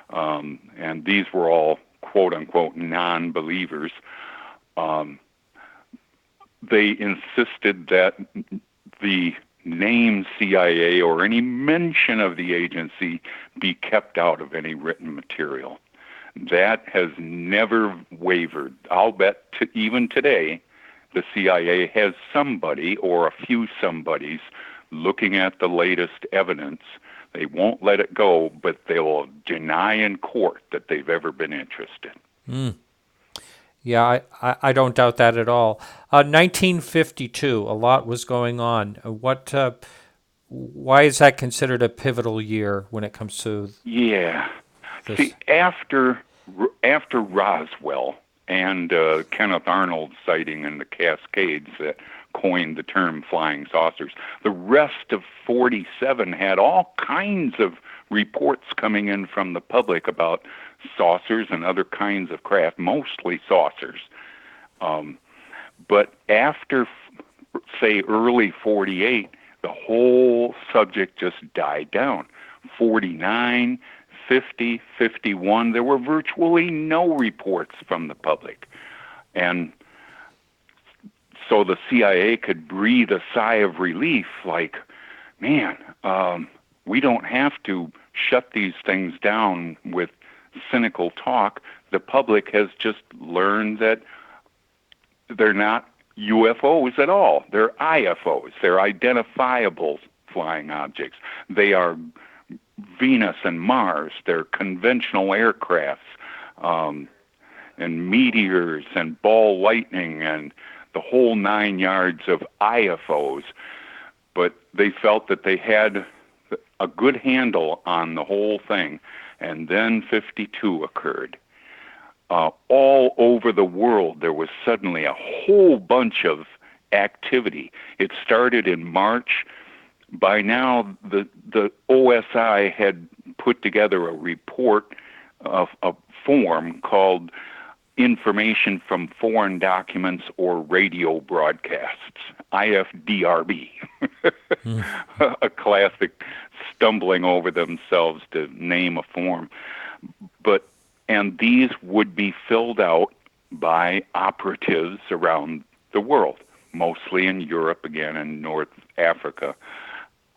and these were all quote-unquote non-believers. they insisted that the name CIA or any mention of the agency be kept out of any written material. That has never wavered. I'll bet even today the CIA has somebody or a few somebodies looking at the latest evidence. They won't let it go, but they will deny in court that they've ever been interested. Yeah, I don't doubt that at all. 1952, a lot was going on. Why is that considered a pivotal year when it comes to Yeah. this? See, after Roswell and Kenneth Arnold's sighting in the Cascades that coined the term flying saucers, the rest of 47 had all kinds of reports coming in from the public about saucers and other kinds of craft, mostly saucers. But after, say, early 48, the whole subject just died down. 49, 50, 51, there were virtually no reports from the public. And so the CIA could breathe a sigh of relief, like, man, we don't have to shut these things down with cynical talk. The public has just learned that they're not UFOs at all. They're IFOs. They're identifiable flying objects. They are Venus and Mars. They're conventional aircrafts, and meteors and ball lightning and the whole 9 yards of IFOs. But they felt that they had a good handle on the whole thing. And then 52 occurred. All over the world, there was suddenly a whole bunch of activity. It started in March. By now, the OSI had put together a report of a form called Information from Foreign Documents or Radio Broadcasts, IFDRB, a classic stumbling over themselves to name a form. And these would be filled out by operatives around the world, mostly in Europe, again, and North Africa.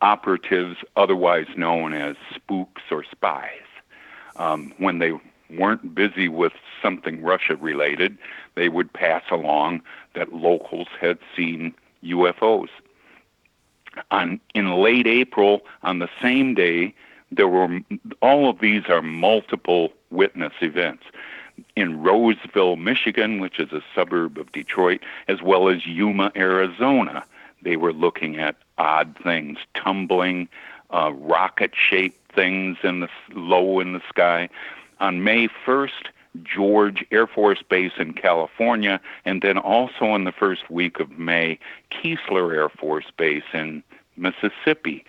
Operatives otherwise known as spooks or spies. When they weren't busy with something Russia-related, they would pass along that locals had seen UFOs. In late April, on the same day, there were all of these are multiple witness events in Roseville, Michigan, which is a suburb of Detroit, as well as Yuma, Arizona. They were looking at odd things, tumbling, rocket-shaped things low in the sky. On May 1st, George Air Force Base in California, and then also in the first week of May, Keesler Air Force Base in Mississippi.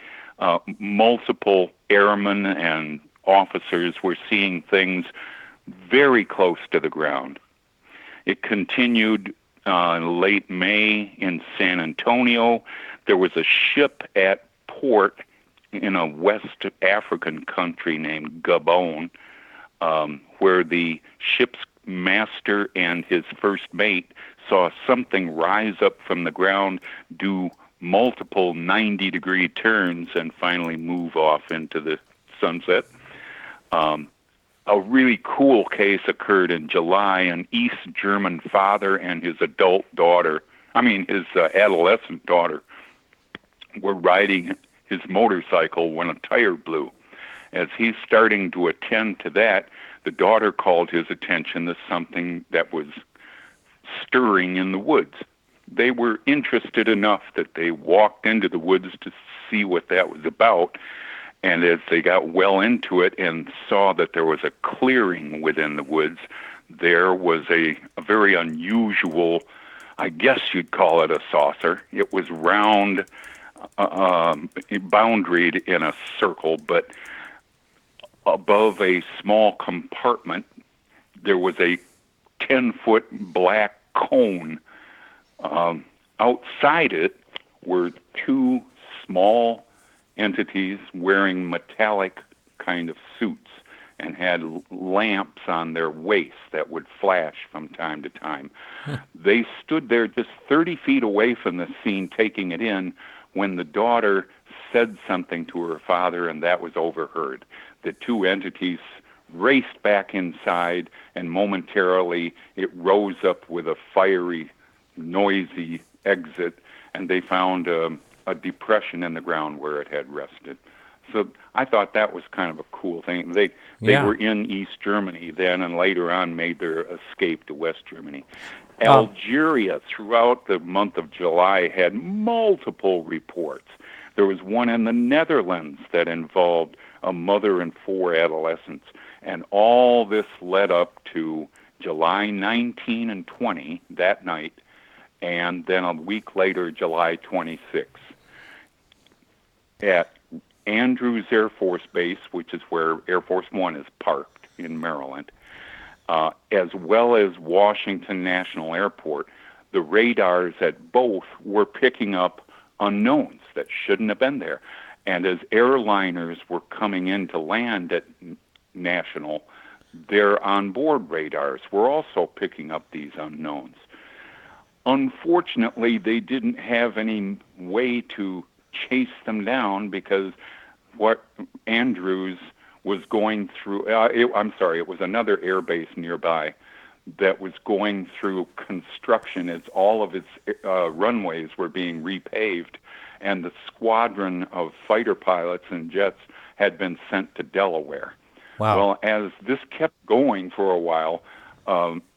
Multiple airmen and officers were seeing things very close to the ground. It continued late May in San Antonio. There was a ship at port in a West African country named Gabon, where the ship's master and his first mate saw something rise up from the ground, do multiple 90-degree turns, and finally move off into the sunset. A really cool case occurred in July. An East German father and his adolescent daughter, were riding his motorcycle when a tire blew. As he's starting to attend to that, the daughter called his attention to something that was stirring in the woods. They were interested enough that they walked into the woods to see what that was about. And as they got well into it and saw that there was a clearing within the woods, there was a very unusual, I guess you'd call it a saucer. It was round, boundaried in a circle, but above a small compartment, there was a 10-foot black cone. Outside it were two small entities wearing metallic kind of suits. and had lamps on their waists that would flash from time to time. They stood there just 30 feet away from the scene taking it in when the daughter said something to her father, and that was overheard. The two entities raced back inside, and momentarily it rose up with a fiery, noisy exit, and they found a depression in the ground where it had rested. So I thought that was kind of a cool thing. They were in East Germany then, and later on made their escape to West Germany. Algeria, throughout the month of July, had multiple reports. There was one in the Netherlands that involved a mother and 4 adolescents. And all this led up to July 19 and 20, that night, and then a week later, July 26. At Andrews Air Force Base, which is where Air Force One is parked in Maryland, as well as Washington National Airport, the radars at both were picking up unknowns that shouldn't have been there. And as airliners were coming in to land at National, their onboard radars were also picking up these unknowns. Unfortunately, they didn't have any way to chase them down because what Andrews was going through, it was another air base nearby that was going through construction as all of its runways were being repaved, and the squadron of fighter pilots and jets had been sent to Delaware. Wow. Well, as this kept going for a while,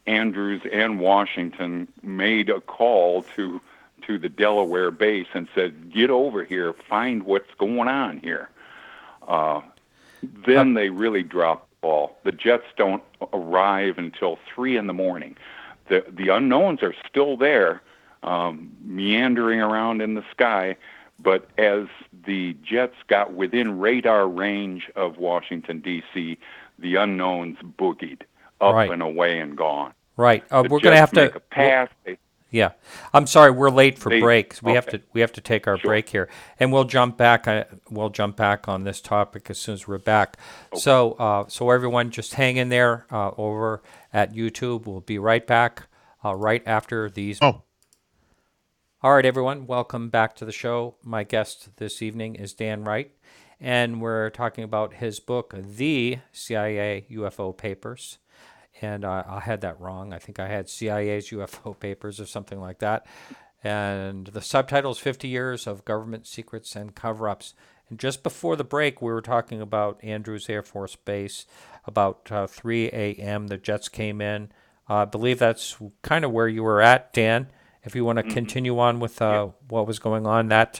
Andrews and Washington made a call to the Delaware base and said, "Get over here, find what's going on here." Then they really dropped the ball. The jets don't arrive until 3 in the morning. The unknowns are still there, meandering around in the sky, but as the jets got within radar range of Washington, D.C., the unknowns boogied up and away and gone. Right. We're going to have to make a pass. Yeah, I'm sorry, we're late for breaks. We okay. have to take our break here, and we'll jump back. We'll jump back on this topic as soon as we're back. Okay. So everyone, just hang in there over at YouTube. We'll be right back right after these. Oh. All right, everyone, welcome back to the show. My guest this evening is Dan Wright, and we're talking about his book, The CIA UFO Papers. And I had that wrong. I think I had CIA's UFO Papers or something like that. And the subtitle is 50 Years of Government Secrets and Cover-Ups. And just before the break, we were talking about Andrews Air Force Base. About 3 a.m., the jets came in. I believe that's kind of where you were at, Dan. If you want to continue on with what was going on, that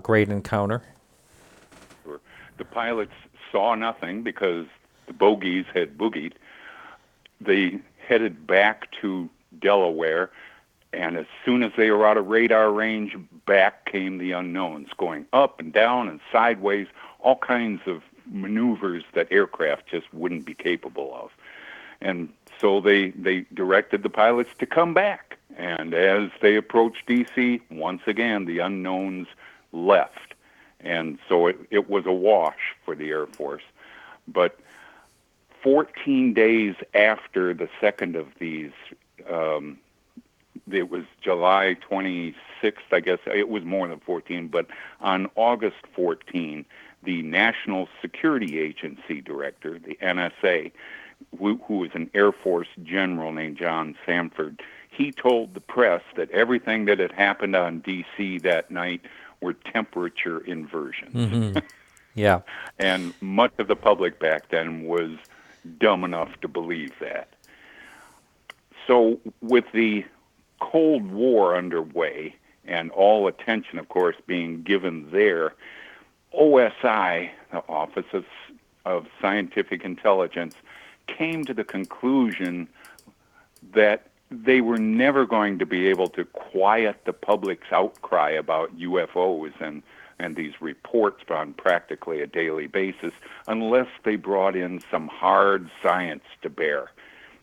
great encounter. Sure. The pilots saw nothing because the bogies had boogied. They headed back to Delaware, and as soon as they were out of radar range, back came the unknowns, going up and down and sideways, all kinds of maneuvers that aircraft just wouldn't be capable of. And so they directed the pilots to come back. And as they approached D.C., once again, the unknowns left. And so it was a wash for the Air Force. But 14 days after the second of these, it was July 26th, I guess. It was more than 14, but on August 14, the National Security Agency director, the NSA, who was an Air Force general named John Samford, he told the press that everything that had happened on D.C. that night were temperature inversions. Mm-hmm. Yeah. And much of the public back then was dumb enough to believe that. So with the Cold War underway and all attention, of course, being given there, OSI, the Office of Scientific Intelligence, came to the conclusion that they were never going to be able to quiet the public's outcry about UFOs and these reports on practically a daily basis unless they brought in some hard science to bear.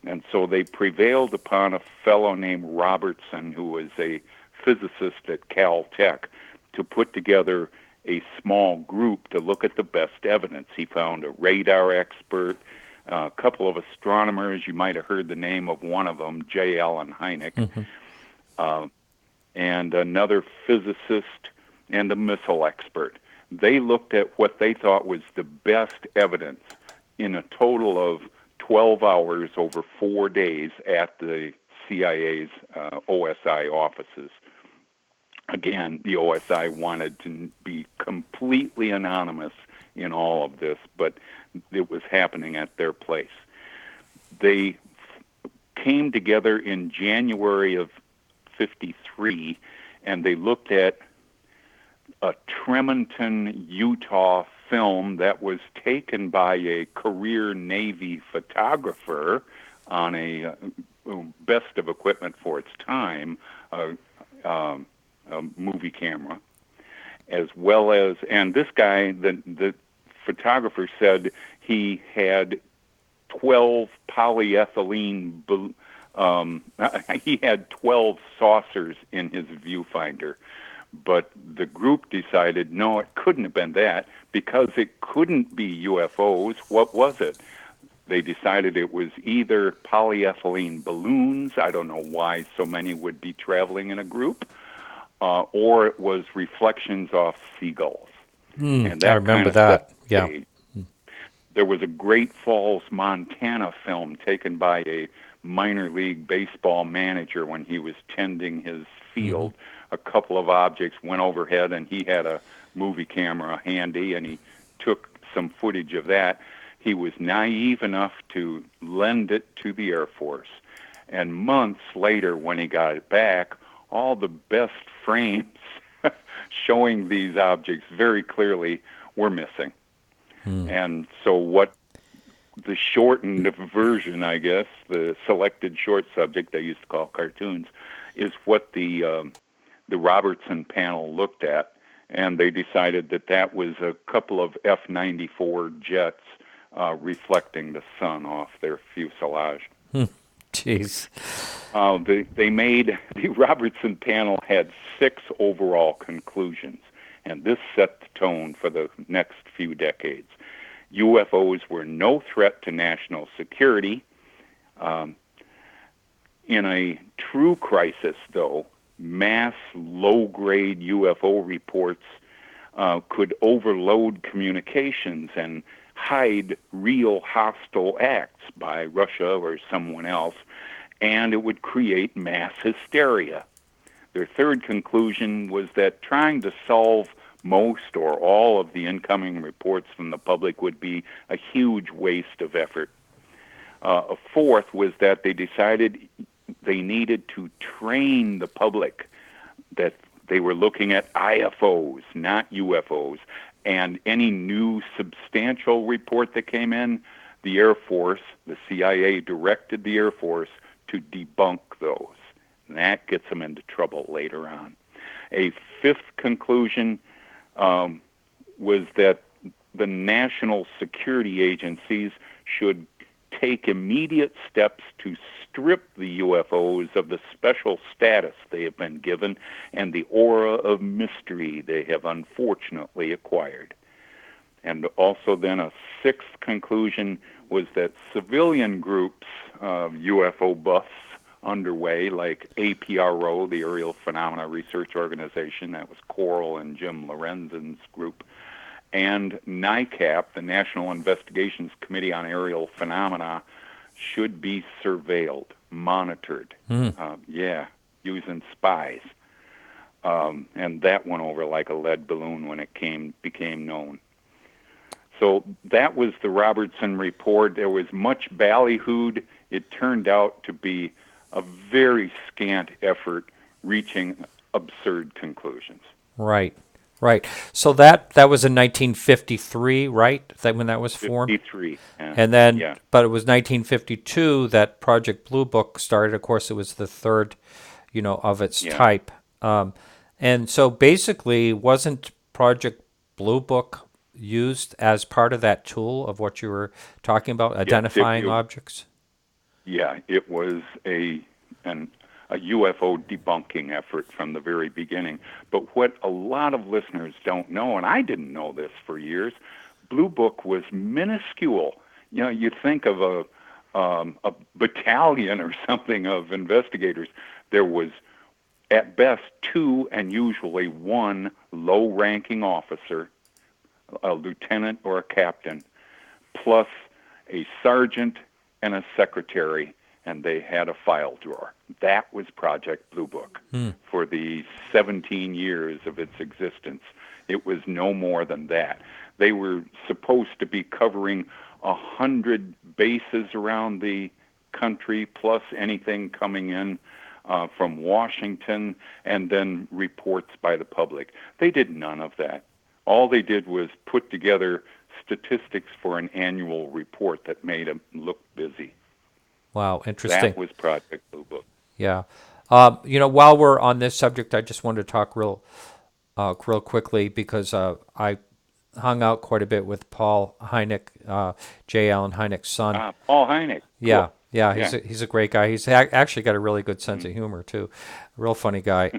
And so they prevailed upon a fellow named Robertson, who was a physicist at Caltech, to put together a small group to look at the best evidence. He found a radar expert, a couple of astronomers. You might have heard the name of one of them, J. Allen Hynek, and another physicist and a missile expert. They looked at what they thought was the best evidence in a total of 12 hours over 4 days at the CIA's OSI offices. Again, the OSI wanted to be completely anonymous in all of this, but it was happening at their place. They came together in January of 53, and they looked at a Tremonton, Utah film that was taken by a career Navy photographer on a best of equipment for its time, a movie camera, as well as, and this guy, the photographer said he had 12 polyethylene, he had 12 saucers in his viewfinder. But the group decided, no, it couldn't have been that, because it couldn't be UFOs. What was it? They decided it was either polyethylene balloons, I don't know why so many would be traveling in a group, or it was reflections off seagulls. And that I remember kind of that. set the stage. There was a Great Falls, Montana film taken by a minor league baseball manager when he was tending his field. A couple of objects went overhead, and he had a movie camera handy, and he took some footage of that. He was naive enough to lend it to the Air Force. And months later, when he got it back, all the best frames showing these objects very clearly were missing. And so what the shortened version, I guess, the selected short subject they used to call cartoons, is what the Robertson panel looked at, and they decided that that was a couple of F-94 jets reflecting the sun off their fuselage. Jeez. The Robertson panel had 6 overall conclusions, and this set the tone for the next few decades. UFOs were no threat to national security. In a true crisis, though, mass low-grade UFO reports could overload communications and hide real hostile acts by Russia or someone else, and it would create mass hysteria. Their third conclusion was that trying to solve most or all of the incoming reports from the public would be a huge waste of effort. A fourth was that they decided they needed to train the public that they were looking at IFOs, not UFOs, and any new substantial report that came in, the Air Force, the CIA directed the Air Force to debunk those. And that gets them into trouble later on. A fifth conclusion was that the national security agencies should take immediate steps to strip the UFOs of the special status they have been given and the aura of mystery they have unfortunately acquired. And also then a sixth conclusion was that civilian groups of UFO buffs underway, like APRO, the Aerial Phenomena Research Organization, that was Coral and Jim Lorenzen's group, and NICAP, the National Investigations Committee on Aerial Phenomena, should be surveilled, monitored, using spies. And that went over like a lead balloon when it became known. So that was the Robertson report. There was much ballyhooed. It turned out to be a very scant effort reaching absurd conclusions. Right. So that was in 1953, right? That when that was formed? 53. And then, but it was 1952 that Project Blue Book started. Of course, it was the third, of its type. And so basically, wasn't Project Blue Book used as part of that tool of what you were talking about, identifying objects? Yeah, it was an a UFO debunking effort from the very beginning. But what a lot of listeners don't know, and I didn't know this for years, Blue Book was minuscule. You know, you think of a battalion or something of investigators. There was at best 2 and usually 1 low-ranking officer, a lieutenant or a captain, plus a sergeant and a secretary, and they had a file drawer. That was Project Blue Book for the 17 years of its existence. It was no more than that. They were supposed to be covering 100 bases around the country, plus anything coming in from Washington, and then reports by the public. They did none of that. All they did was put together statistics for an annual report that made them look busy. Wow, interesting. That was Project Blue Book. Yeah. While we're on this subject, I just wanted to talk real quickly because I hung out quite a bit with Paul Hynek, J. Allen Hynek's son. Paul Hynek. Yeah. Cool. Yeah, he's a great guy. He's actually got a really good sense of humor, too. Real funny guy.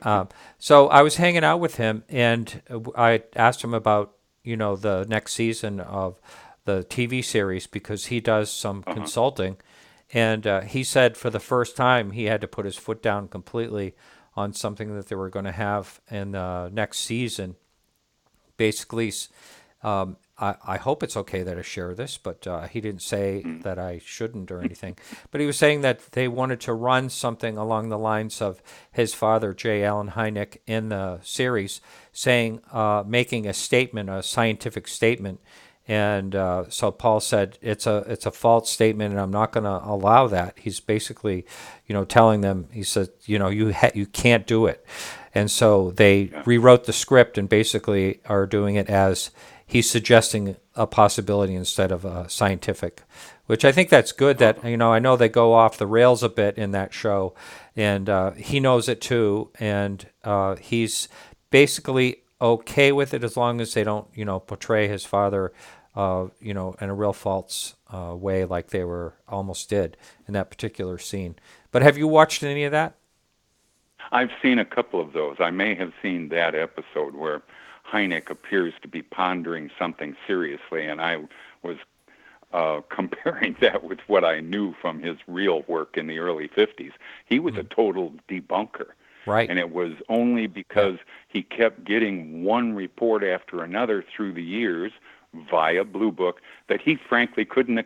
So I was hanging out with him, and I asked him about, the next season of the TV series because he does some consulting. And he said for the first time he had to put his foot down completely on something that they were going to have in the next season. Basically, I hope it's okay that I share this, but he didn't say that I shouldn't or anything. But he was saying that they wanted to run something along the lines of his father, J. Allen Hynek, in the series, saying, making a statement, a scientific statement. And so Paul said it's a false statement, and I'm not going to allow that. He's basically, telling them. He said, you can't do it. And so they rewrote the script and basically are doing it as he's suggesting a possibility instead of a scientific, which I think that's good. That I know they go off the rails a bit in that show, and he knows it too, and he's basically okay with it as long as they don't portray his father in a real false way like they were almost did in that particular scene. But have you watched any of that? I've seen a couple of those. I may have seen that episode where Hynek appears to be pondering something seriously, and I was comparing that with what I knew from his real work in the early 50s. He was a total debunker. Right. And it was only because he kept getting one report after another through the years via Blue Book that he frankly couldn't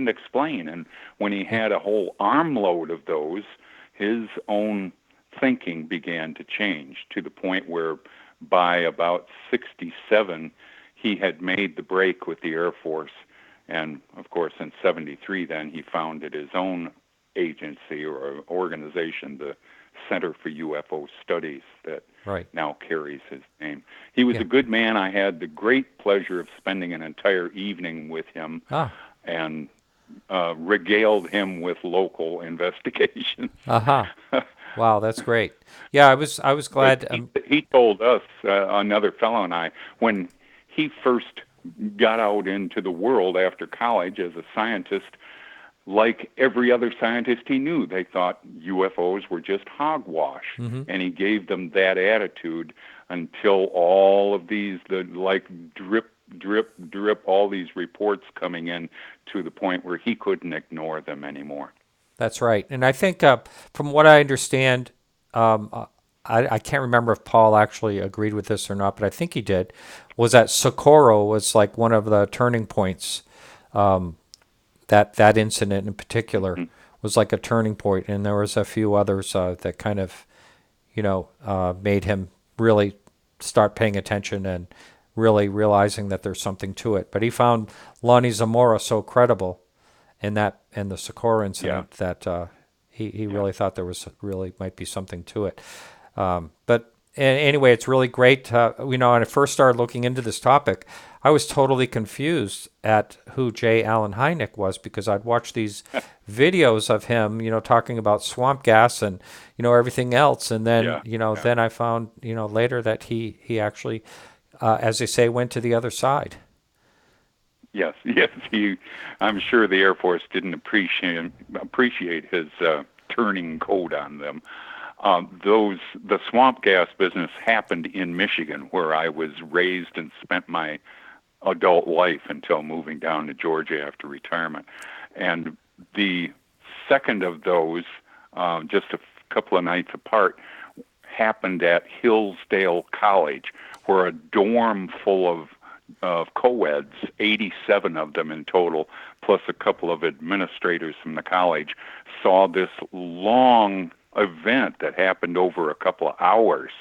explain. And when he had a whole armload of those, his own thinking began to change to the point where by about 1967, he had made the break with the Air Force. And, of course, in 1973, then, he founded his own agency or organization, the Center for UFO Studies, that now carries his name. He was a good man. I had the great pleasure of spending an entire evening with him and regaled him with local investigations. Wow, that's great. Yeah, I was glad. He told us, another fellow and I, when he first got out into the world after college as a scientist, like every other scientist he knew, they thought UFOs were just hogwash. And he gave them that attitude until all of these, drip, drip, drip, all these reports coming in to the point where he couldn't ignore them anymore. That's right. And I think from what I understand, I can't remember if Paul actually agreed with this or not, but I think he did, was that Socorro was like one of the turning points. That incident in particular was like a turning point, and there was a few others that kind of, made him really start paying attention and really realizing that there's something to it. But he found Lonnie Zamora so credible in the Socorro incident that he really thought there was really might be something to it. But anyway, it's really great. When I first started looking into this topic, I was totally confused at who J. Allen Hynek was because I'd watched these videos of him, talking about swamp gas and, everything else. And then, then I found, later that he actually, as they say, went to the other side. Yes. I'm sure the Air Force didn't appreciate his turning coat on them. the swamp gas business happened in Michigan, where I was raised and spent my adult life until moving down to Georgia after retirement. And the second of those, just a couple of nights apart, happened at Hillsdale College, where a dorm full of co-eds, 87 of them in total, plus a couple of administrators from the college, saw this long event that happened over a couple of hours.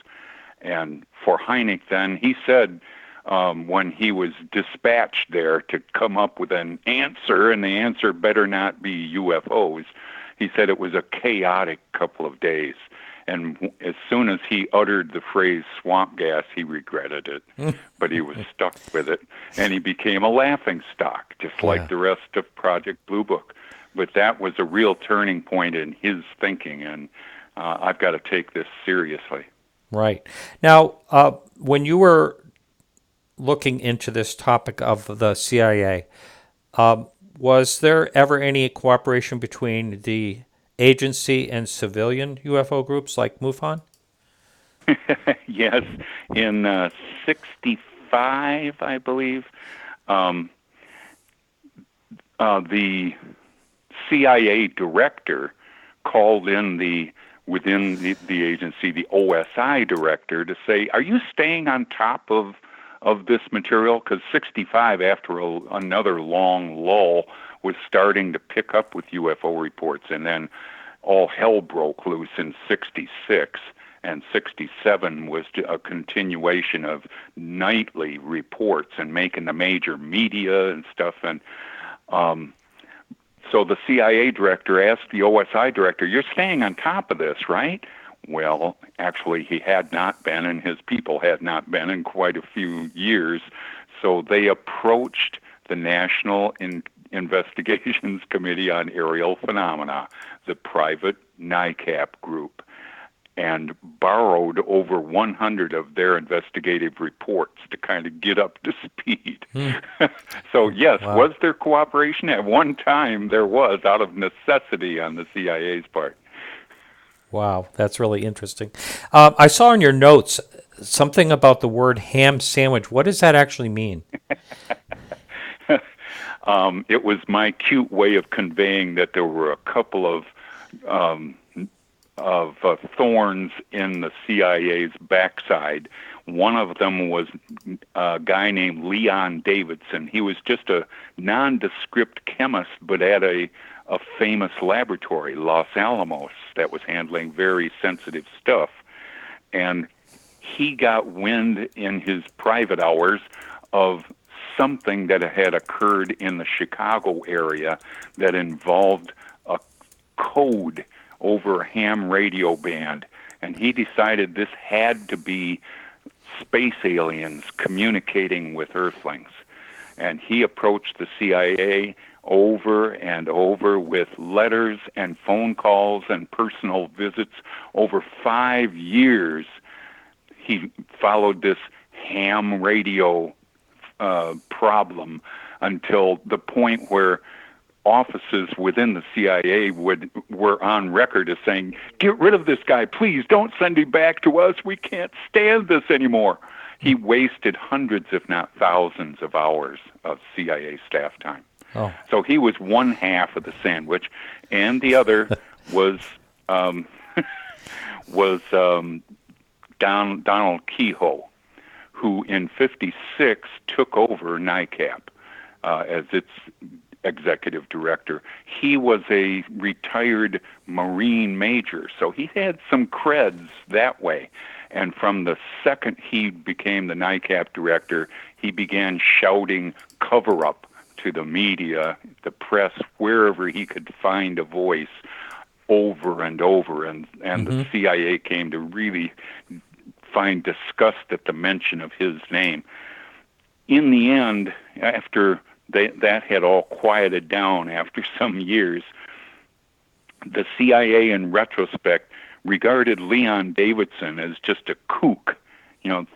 And for Hynek then, he said when he was dispatched there to come up with an answer, and the answer better not be UFOs, he said it was a chaotic couple of days. And as soon as he uttered the phrase swamp gas, he regretted it. But he was stuck with it, and he became a laughingstock, just like the rest of Project Blue Book. But that was a real turning point in his thinking, and I've got to take this seriously. Right. Now, when you were looking into this topic of the CIA, was there ever any cooperation between the agency and civilian UFO groups like MUFON? Yes, in 65, I believe, the CIA director called in within the agency, the OSI director, to say, are you staying on top of this material? Because 65, after another long lull, was starting to pick up with UFO reports, and then all hell broke loose in 66, and 67 was a continuation of nightly reports and making the major media and stuff. And so the CIA director asked the OSI director, you're staying on top of this, right? Well, actually, he had not been, and his people had not been in quite a few years. So they approached the National Investigations Committee on Aerial Phenomena, the private NICAP group, and borrowed over 100 of their investigative reports to kind of get up to speed. So, yes, was there cooperation? At one time, there was, out of necessity on the CIA's part. Wow, that's really interesting. I saw in your notes something about the word ham sandwich. What does that actually mean? It was my cute way of conveying that there were a couple of thorns in the CIA's backside. One of them was a guy named Leon Davidson. He was just a nondescript chemist, but at a famous laboratory, Los Alamos, that was handling very sensitive stuff. And he got wind in his private hours of something that had occurred in the Chicago area that involved a code over a ham radio band. And he decided this had to be space aliens communicating with Earthlings. And he approached the CIA over and over with letters and phone calls and personal visits. Over 5 years, he followed this ham radio problem until the point where offices within the CIA were on record as saying, get rid of this guy, please, don't send him back to us, we can't stand this anymore. He wasted hundreds, if not thousands, of hours of CIA staff time. Oh. So he was one half of the sandwich, and the other was Donald Kehoe, who in 56 took over NICAP as its executive director. He was a retired Marine major, so he had some creds that way. And from the second he became the NICAP director, he began shouting cover-up to the media, the press, wherever he could find a voice, over and over. And the CIA came to really find disgust at the mention of his name. In the end, after that had all quieted down after some years, the CIA, in retrospect, regarded Leon Davidson as just a kook,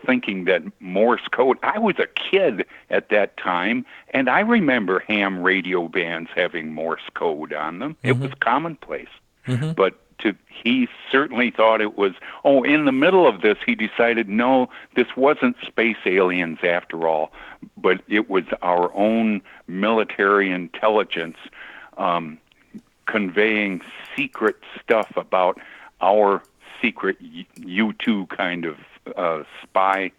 thinking that Morse code. I was a kid at that time, and I remember ham radio bands having Morse code on them. It was commonplace. But he certainly thought it was, in the middle of this, he decided, no, this wasn't space aliens after all, but it was our own military intelligence conveying secret stuff about our secret U-2 kind of spy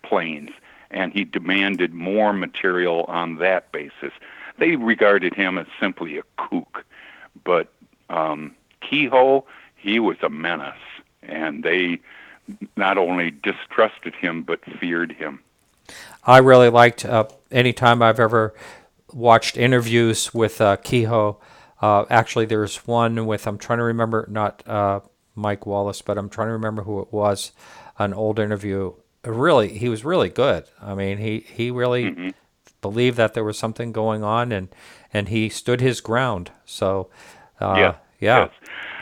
planes, and he demanded more material on that basis. They regarded him as simply a kook, but Keyhoe, he was a menace, and they not only distrusted him but feared him. I really liked anytime I've ever watched interviews with Keyhoe. Actually, there's one with, I'm trying to remember, not Mike Wallace, but I'm trying to remember who it was, an old interview. Really, he was really good. I mean, he really believed that there was something going on, and he stood his ground. So, yeah. Yes.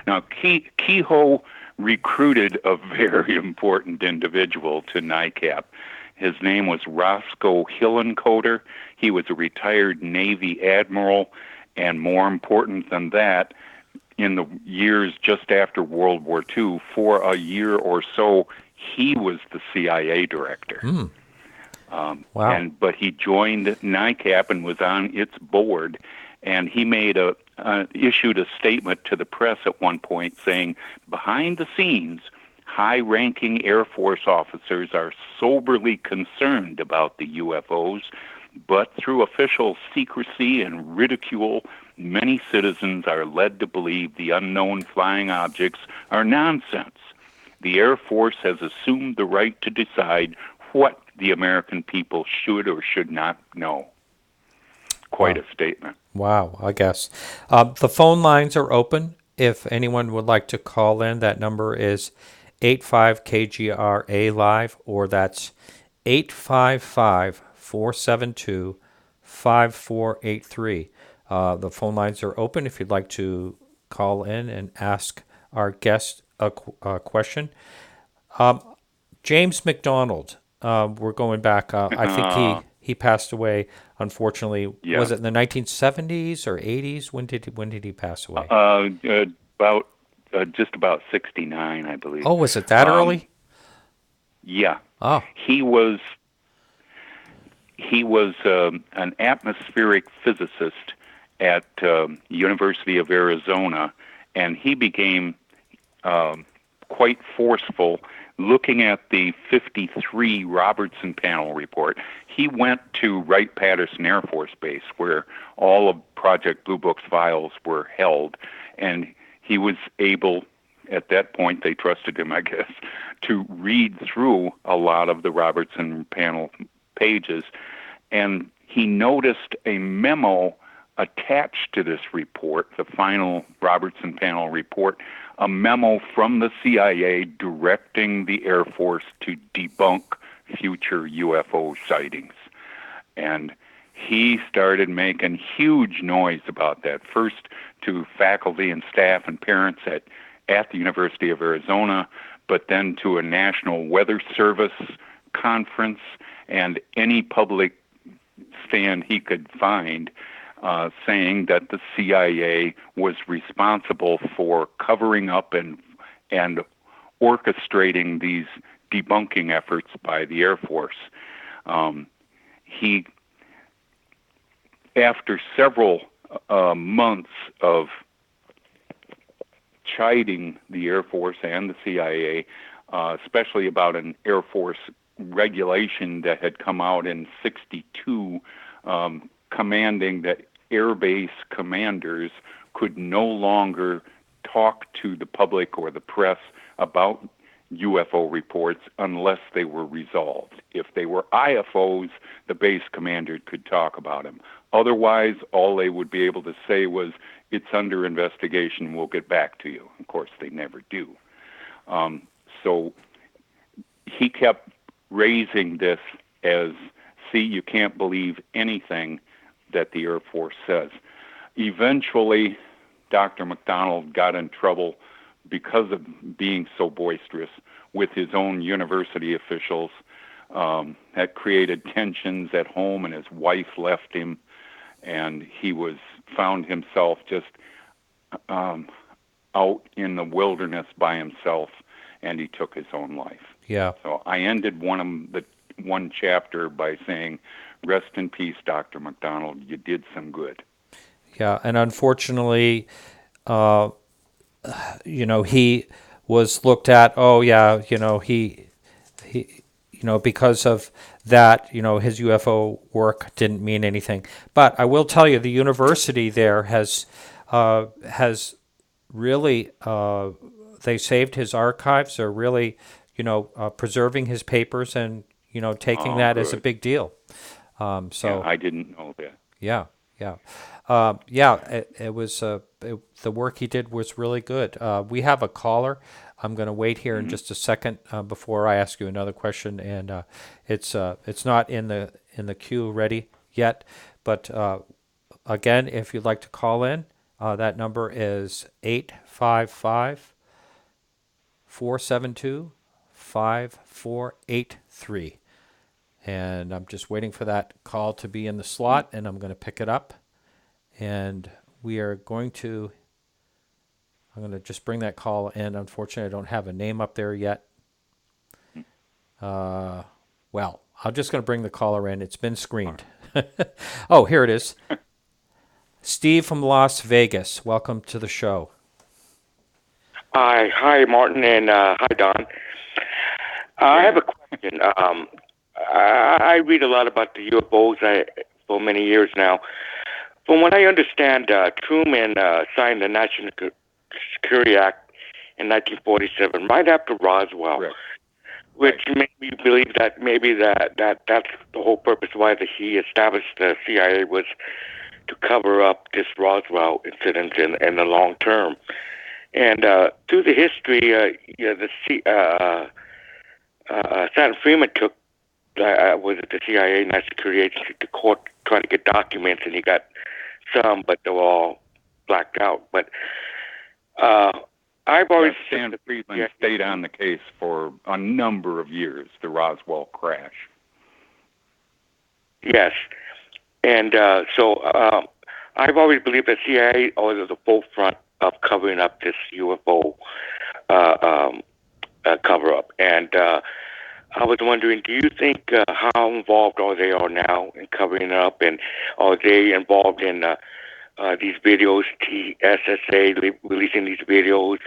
Now, Keyhoe recruited a very important individual to NICAP. His name was Roscoe Hillencoder. He was a retired Navy admiral, and more important than that, in the years just after World War II, for a year or so, he was the CIA director. Wow. But he joined NICAP and was on its board, and he made issued a statement to the press at one point saying, behind the scenes, high-ranking Air Force officers are soberly concerned about the UFOs, but through official secrecy and ridicule, many citizens are led to believe the unknown flying objects are nonsense. The Air Force has assumed the right to decide what the American people should or should not know. Quite a statement. Wow, I guess. The phone lines are open. If anyone would like to call in, that number is 85KGRA Live, or that's 855-472-5483. The phone lines are open if you'd like to call in and ask our guest a question. James McDonald, we're going back. I think he passed away, unfortunately. Yeah. Was it in the 1970s or 80s? When did he pass away? Just about 69, I believe. Oh, was it that early? Yeah. Oh. He was an atmospheric physicist at University of Arizona, and he became quite forceful looking at the 53 Robertson Panel report. He went to Wright-Patterson Air Force Base, where all of Project Blue Book's files were held, and he was able, at that point, they trusted him, I guess, to read through a lot of the Robertson Panel pages, and he noticed a memo attached to this report, the final Robertson Panel report, a memo from the CIA directing the Air Force to debunk future UFO sightings. And he started making huge noise about that, first to faculty and staff and parents at the University of Arizona, but then to a National Weather Service conference and any public stand he could find, saying that the CIA was responsible for covering up and orchestrating these debunking efforts by the Air Force. He, after several months of chiding the Air Force and the CIA, especially about an Air Force regulation that had come out in '62, commanding that airbase commanders could no longer talk to the public or the press about UFO reports unless they were resolved. If they were IFOs, the base commander could talk about them. Otherwise, all they would be able to say was, it's under investigation, we'll get back to you. Of course, they never do. So he kept raising this as, see, you can't believe anything that the Air Force says. Eventually, Dr. McDonald got in trouble because of being so boisterous with his own university officials. That created tensions at home, and his wife left him, and he found himself just out in the wilderness by himself, and he took his own life. Yeah. So I ended one chapter by saying, "Rest in peace, Dr. McDonald. You did some good." Yeah, and unfortunately, he was looked at. Oh, yeah, because of that, his UFO work didn't mean anything. But I will tell you, the university there has really, they saved his archives. They're really, preserving his papers and, taking that as a Good. big deal. Yeah, I didn't know that. Yeah, yeah. It was the work he did was really good. We have a caller. I'm going to wait here in just a second before I ask you another question, and it's not in the queue ready yet. But again, if you'd like to call in, that number is 855-472-5483. And I'm just waiting for that call to be in the slot, and I'm going to pick it up. And we are going to, I'm going to just bring that call in. Unfortunately, I don't have a name up there yet. Well, I'm just going to bring the caller in. It's been screened. Oh, here it is. Steve from Las Vegas. Welcome to the show. Hi, Martin, and hi, Don. I have a question. I read a lot about the UFOs for many years now. From what I understand, Truman signed the National Security Act in 1947, right after Roswell, Correct. which made me believe that maybe that's the whole purpose why he established the CIA was to cover up this Roswell incident in the long term. And through the history, Saddam Freeman took was it the CIA National Security Agency to court trying to get documents, and he got some, but they were all blacked out. But I've always Stan Friedman stayed on the case for a number of years, the Roswell crash. Yes, and so I've always believed that CIA was at the forefront of covering up this UFO cover-up, and I was wondering, do you think how involved are they now in covering it up, and are they involved in these videos, TSSA releasing these videos?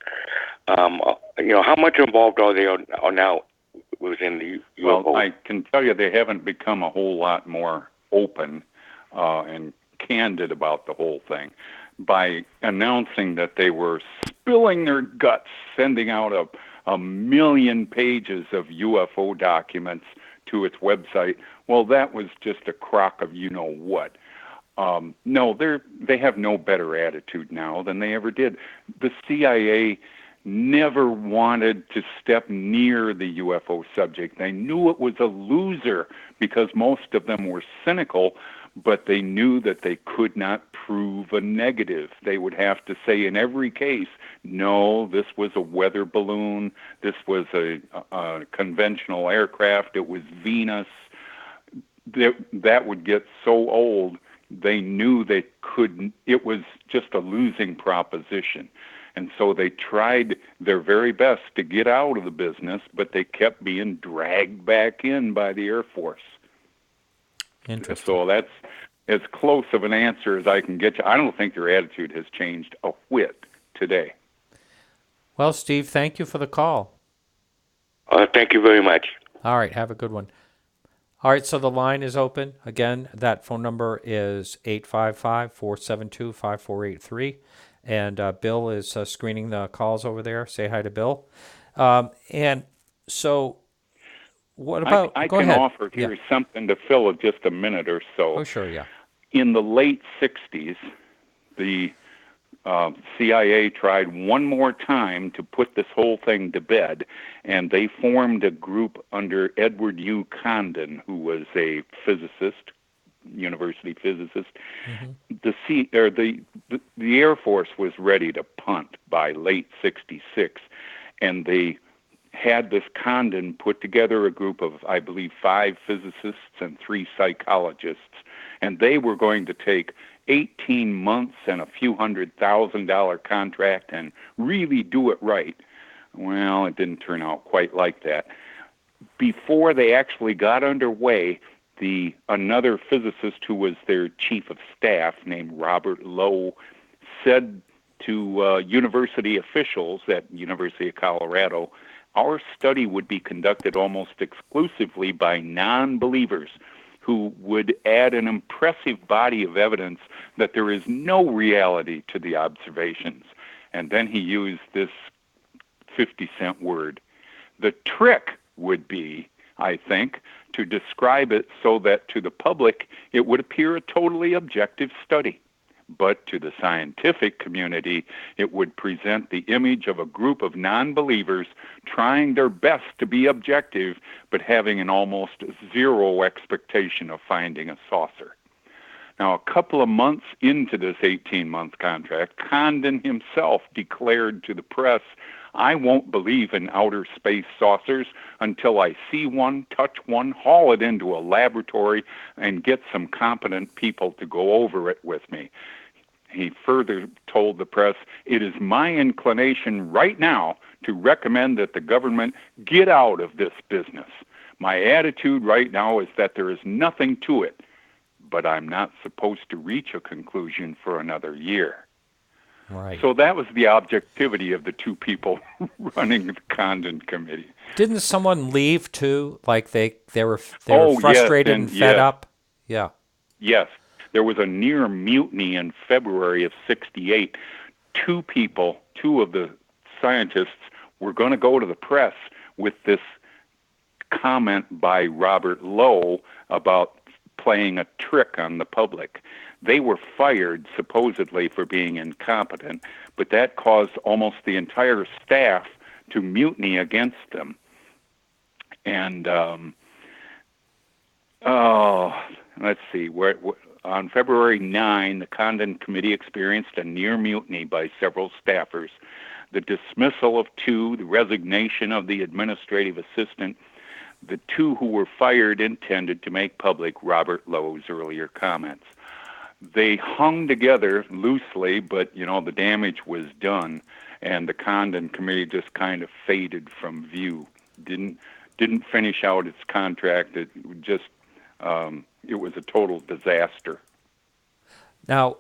How much involved are they now within the UFO? Well, I can tell you they haven't become a whole lot more open and candid about the whole thing by announcing that they were spilling their guts, sending out a million pages of UFO documents to its website. Well, that was just a crock of you-know-what. No, they have no better attitude now than they ever did. The CIA never wanted to step near the UFO subject. They knew it was a loser because most of them were cynical, but they knew that they could not prove a negative. They would have to say in every case, no, this was a weather balloon, this was a conventional aircraft, it was Venus. That would get so old, they knew they couldn't, it was just a losing proposition. And so they tried their very best to get out of the business, but they kept being dragged back in by the Air Force. Interesting. So that's as close of an answer as I can get you. I don't think their attitude has changed a whit today. Well, Steve, thank you for the call. Thank you very much. All right, have a good one. All right, so the line is open. Again, that phone number is 855-472-5483. And Bill is screening the calls over there. Say hi to Bill. And so what about... I go can ahead. offer here something to fill in just a minute or so. Oh, sure, yeah. In the late 60s, the CIA tried one more time to put this whole thing to bed, and they formed a group under Edward U. Condon, who was a physicist, university physicist. Mm-hmm. The Air Force was ready to punt by late 66, and they had this Condon put together a group of, I believe, 5 physicists and 3 psychologists, and they were going to take 18 months and a few $100,000 contract and really do it right. Well, it didn't turn out quite like that. Before they actually got underway, another physicist who was their chief of staff, named Robert Lowe, said to university officials at University of Colorado, our study would be conducted almost exclusively by non-believers who would add an impressive body of evidence that there is no reality to the observations. And then he used this 50-cent word. The trick would be, I think, to describe it so that to the public it would appear a totally objective study. But to the scientific community, it would present the image of a group of non-believers trying their best to be objective, but having an almost zero expectation of finding a saucer. Now, a couple of months into this 18-month contract, Condon himself declared to the press, I won't believe in outer space saucers until I see one, touch one, haul it into a laboratory, and get some competent people to go over it with me. He further told the press, it is my inclination right now to recommend that the government get out of this business. My attitude right now is that there is nothing to it, but I'm not supposed to reach a conclusion for another year. Right. So that was the objectivity of the two people running the Condon Committee. Didn't someone leave too? Like they were Oh, frustrated yes, and fed yes. up? Yeah. Yes, there was a near mutiny in February of '68. Two of the scientists were going to go to the press with this comment by Robert Lowe about playing a trick on the public. They were fired, supposedly, for being incompetent, but that caused almost the entire staff to mutiny against them. And, let's see, on February 9, the Condon Committee experienced a near mutiny by several staffers. The dismissal of two, the resignation of the administrative assistant. The two who were fired intended to make public Robert Lowe's earlier comments. They hung together loosely, but, the damage was done, and the Condon Committee just kind of faded from view. Didn't finish out its contract. It was a total disaster. Now,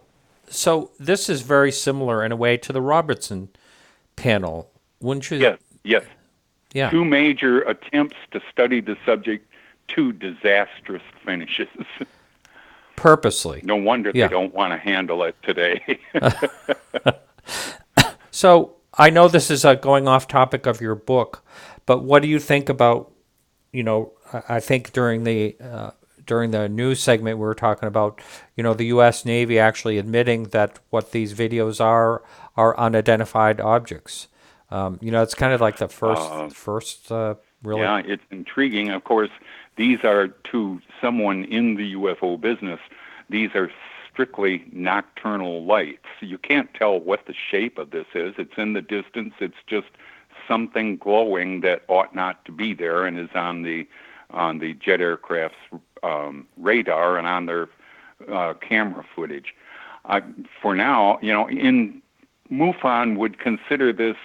so this is very similar in a way to the Robertson panel, wouldn't you? Yes. Yeah. Two major attempts to study the subject, two disastrous finishes. Purposely. No wonder they don't want to handle it today. So I know this is going off topic of your book, but what do you think about, I think during the news segment we were talking about, the U.S. Navy actually admitting that what these videos are unidentified objects. It's kind of like the first really. Yeah, it's intriguing. Of course, these are to someone in the UFO business. These are strictly nocturnal lights. You can't tell what the shape of this is. It's in the distance. It's just something glowing that ought not to be there and is on the jet aircraft's radar and on their camera footage. For now, in MUFON would consider this,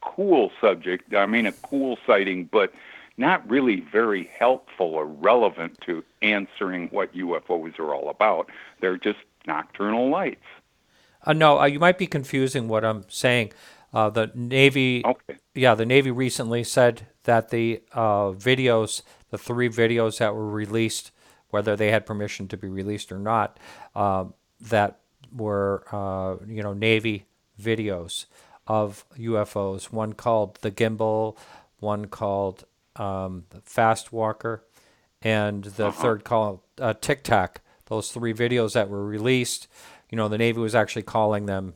cool subject. I mean, a cool sighting, but not really very helpful or relevant to answering what UFOs are all about. They're just nocturnal lights. No, you might be confusing what I'm saying. The Navy, the Navy recently said that the videos, the 3 videos that were released, whether they had permission to be released or not, that were, Navy videos of UFOs, one called the Gimbal, one called Fast Walker, and the third called Tic Tac. Those 3 videos that were released, the Navy was actually calling them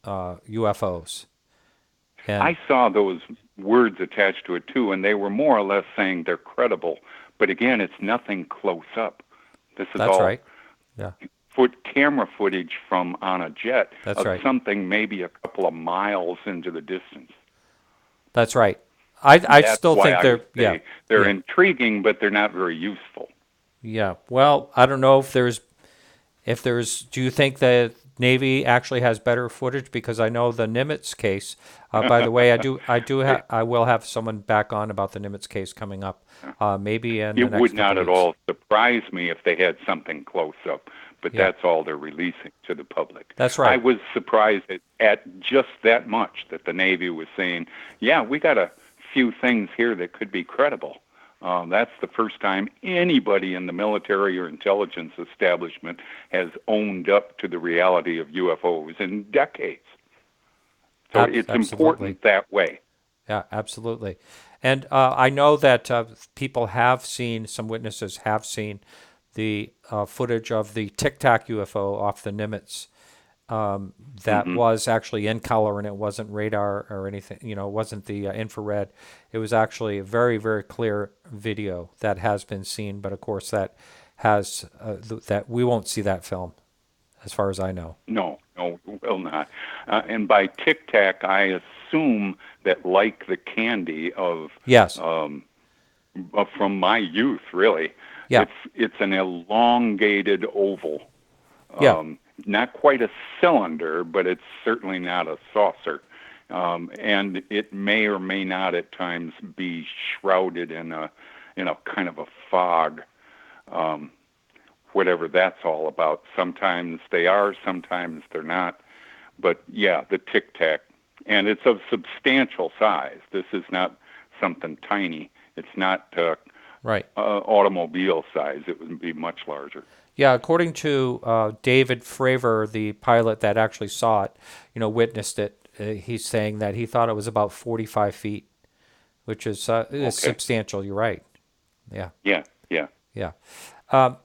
UFOs. And I saw those words attached to it too, and they were more or less saying they're credible. But again, it's nothing close up. This is that's all right. Yeah. Camera footage from on a jet That's of right. something maybe a couple of miles into the distance. That's right. I That's still why think I they're would say they're intriguing, but they're not very useful. Yeah. Well, I don't know if there's if there's, do you think the Navy actually has better footage? Because I know the Nimitz case. By the way, I will have someone back on about the Nimitz case coming up, maybe in the It next would not couple at weeks. all surprise me if they had something close up, but Yeah. that's all they're releasing to the public. That's right. I was surprised at just that much that the Navy was saying, yeah, we got a few things here that could be credible. That's the first time anybody in the military or intelligence establishment has owned up to the reality of UFOs in decades. So it's important that way. Yeah, absolutely. And I know that people have seen, some witnesses have seen the footage of the Tic Tac UFO off the Nimitz that was actually in color, and it wasn't radar or anything, it wasn't the infrared. It was actually a very, very clear video that has been seen, but of course that has, that we won't see that film, as far as I know. No, will not. And by Tic Tac, I assume that, like the candy of Yes. from my youth, really, Yeah. it's an elongated oval. Yeah. Not quite a cylinder, but it's certainly not a saucer. And it may or may not at times be shrouded in a kind of a fog. Whatever that's all about. Sometimes they are, sometimes they're not. But yeah, the Tic Tac. And it's of substantial size. This is not something tiny. It's not Right. Automobile size. It would be much larger. Yeah, according to David Fravor, the pilot that actually saw it, witnessed it, he's saying that he thought it was about 45 feet, which is substantial. You're right. Yeah. Yeah. Yeah.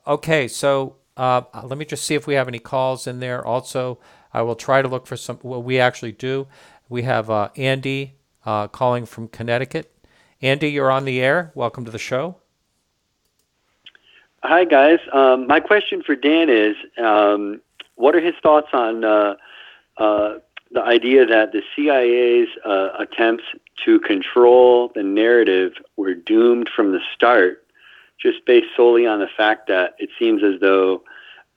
Okay, so let me just see if we have any calls in there. Also, I will try to look for some. Well, we actually do. We have Andy calling from Connecticut. Andy, you're on the air. Welcome to the show. Hi, guys. My question for Dan is, what are his thoughts on the idea that the CIA's attempts to control the narrative were doomed from the start, just based solely on the fact that it seems as though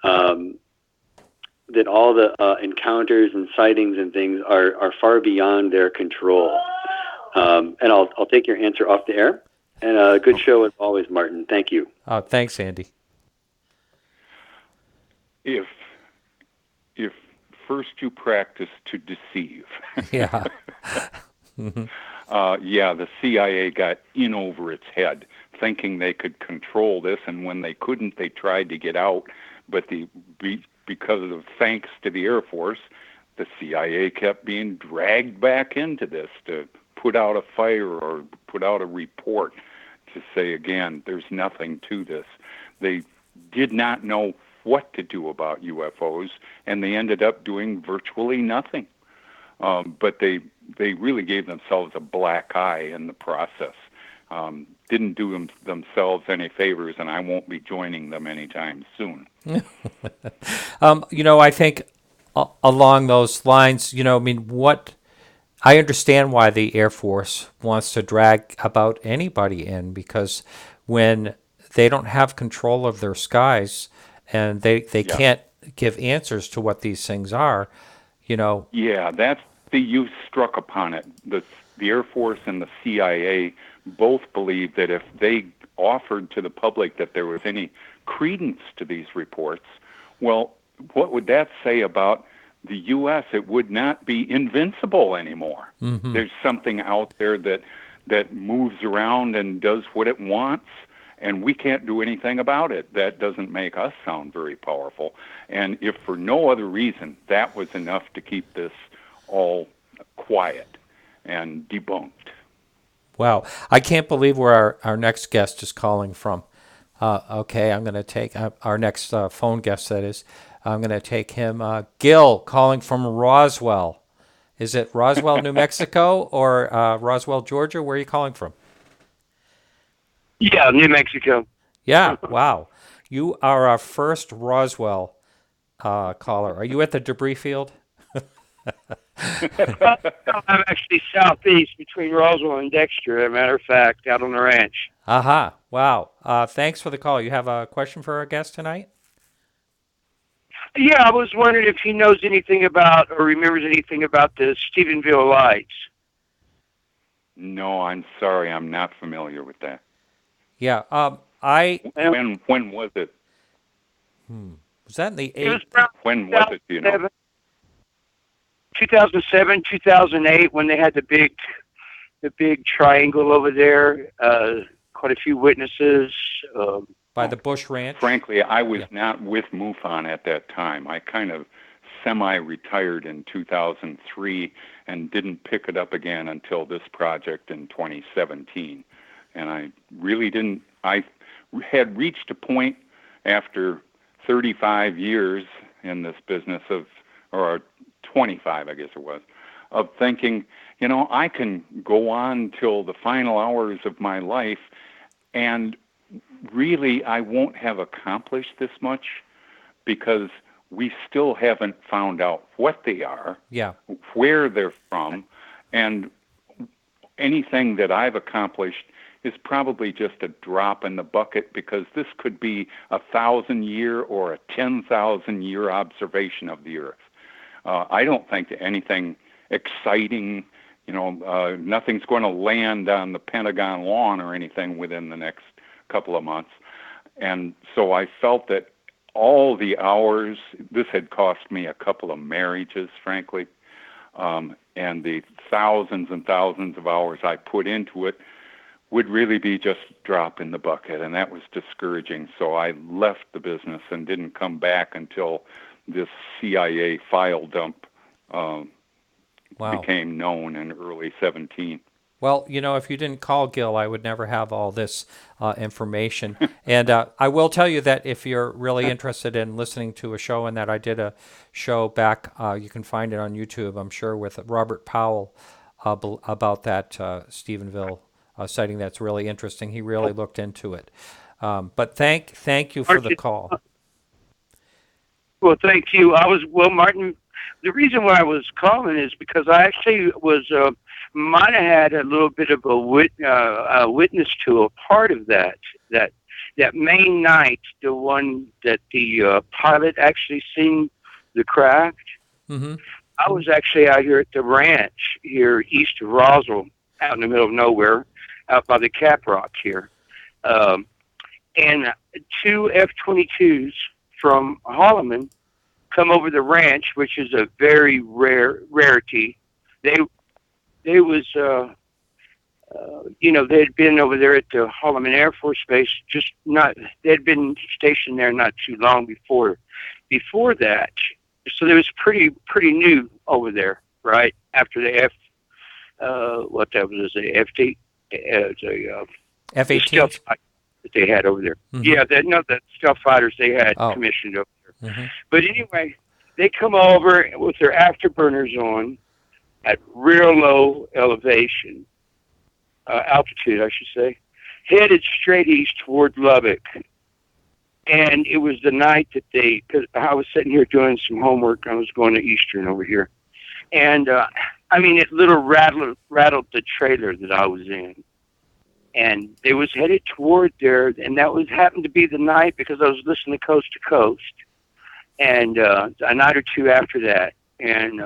that all the encounters and sightings and things are far beyond their control? And I'll take your answer off the air. And a good show as always, Martin. Thank you. Thanks, Andy. If first you practice to deceive. Yeah. The CIA got in over its head, thinking they could control this, and when they couldn't, they tried to get out. But because of thanks to the Air Force, the CIA kept being dragged back into this to put out a fire or put out a report to say, again, there's nothing to this. They did not know what to do about UFOs, and they ended up doing virtually nothing. But they really gave themselves a black eye in the process. Didn't do themselves any favors, and I won't be joining them anytime soon. I think along those lines, I understand why the Air Force wants to drag about anybody in, because when they don't have control of their skies and they can't give answers to what these things are, Yeah, you struck upon it. The Air Force and the CIA both believe that if they offered to the public that there was any credence to these reports, well, what would that say about the U.S.? It would not be invincible anymore. Mm-hmm. There's something out there that moves around and does what it wants, and we can't do anything about it. That doesn't make us sound very powerful. And if for no other reason, that was enough to keep this all quiet and debunked. Wow. I can't believe where our next guest is calling from. Okay, I'm going to take our next phone guest, that is. I'm going to take him. Gil, calling from Roswell. Is it Roswell, New Mexico, or Roswell, Georgia? Where are you calling from? Yeah, New Mexico. Yeah, wow. You are our first Roswell caller. Are you at the debris field? I'm actually southeast between Roswell and Dexter, as a matter of fact, out on the ranch. Aha, wow. Thanks for the call. You have a question for our guest tonight? Yeah, I was wondering if he knows anything about or remembers anything about the Stephenville lights. No, I'm sorry, I'm not familiar with that. Yeah. When was it? Was that in the It was 8th? around When was it? Do you know? 2007, 2008, when they had the big triangle over there. Quite a few witnesses. By the Bush Ranch? Frankly, I was not with MUFON at that time. I kind of semi-retired in 2003 and didn't pick it up again until this project in 2017. And I really didn't. I had reached a point after 35 years in this business or 25, I guess it was, of thinking, I can go on till the final hours of my life, and really I won't have accomplished this much because we still haven't found out what they are, where they're from, and anything that I've accomplished is probably just a drop in the bucket, because this could be a 1,000-year or a 10,000-year observation of the Earth. I don't think that anything exciting, nothing's going to land on the Pentagon lawn or anything within the next couple of months. And so I felt that all the hours, this had cost me a couple of marriages, frankly, and the thousands and thousands of hours I put into it would really be just a drop in the bucket, and that was discouraging. So I left the business and didn't come back until this CIA file dump became known in early 17. Well, if you didn't call Gil, I would never have all this information. And I will tell you that if you're really interested in listening to a show, and that I did a show back, you can find it on YouTube, I'm sure, with Robert Powell about that Stephenville sighting. That's really interesting. He really looked into it. But thank you for the call. Well, thank you. Martin, the reason why I was calling is because I actually might have had a little bit of a witness to a part of that main night, the one that the pilot actually seen the craft. Mm-hmm. I was actually out here at the ranch here east of Roswell, out in the middle of nowhere, out by the Cap Rock here. And two F-22s from Holloman come over the ranch, which is a very rarity. They was, they had been over there at the Holloman Air Force Base, they had been stationed there not too long before that. So they was pretty new over there, right? After the F-8, F-18 that they had over there. Mm-hmm. Yeah, the stealth fighters they had commissioned over there. Mm-hmm. But anyway, they come over with their afterburners on at real low elevation, altitude, I should say, headed straight east toward Lubbock. And it was the night that because I was sitting here doing some homework. I was going to Eastern over here. And, it little rattled the trailer that I was in. And they was headed toward there, and that happened to be the night because I was listening to Coast to Coast, and a night or two after that, and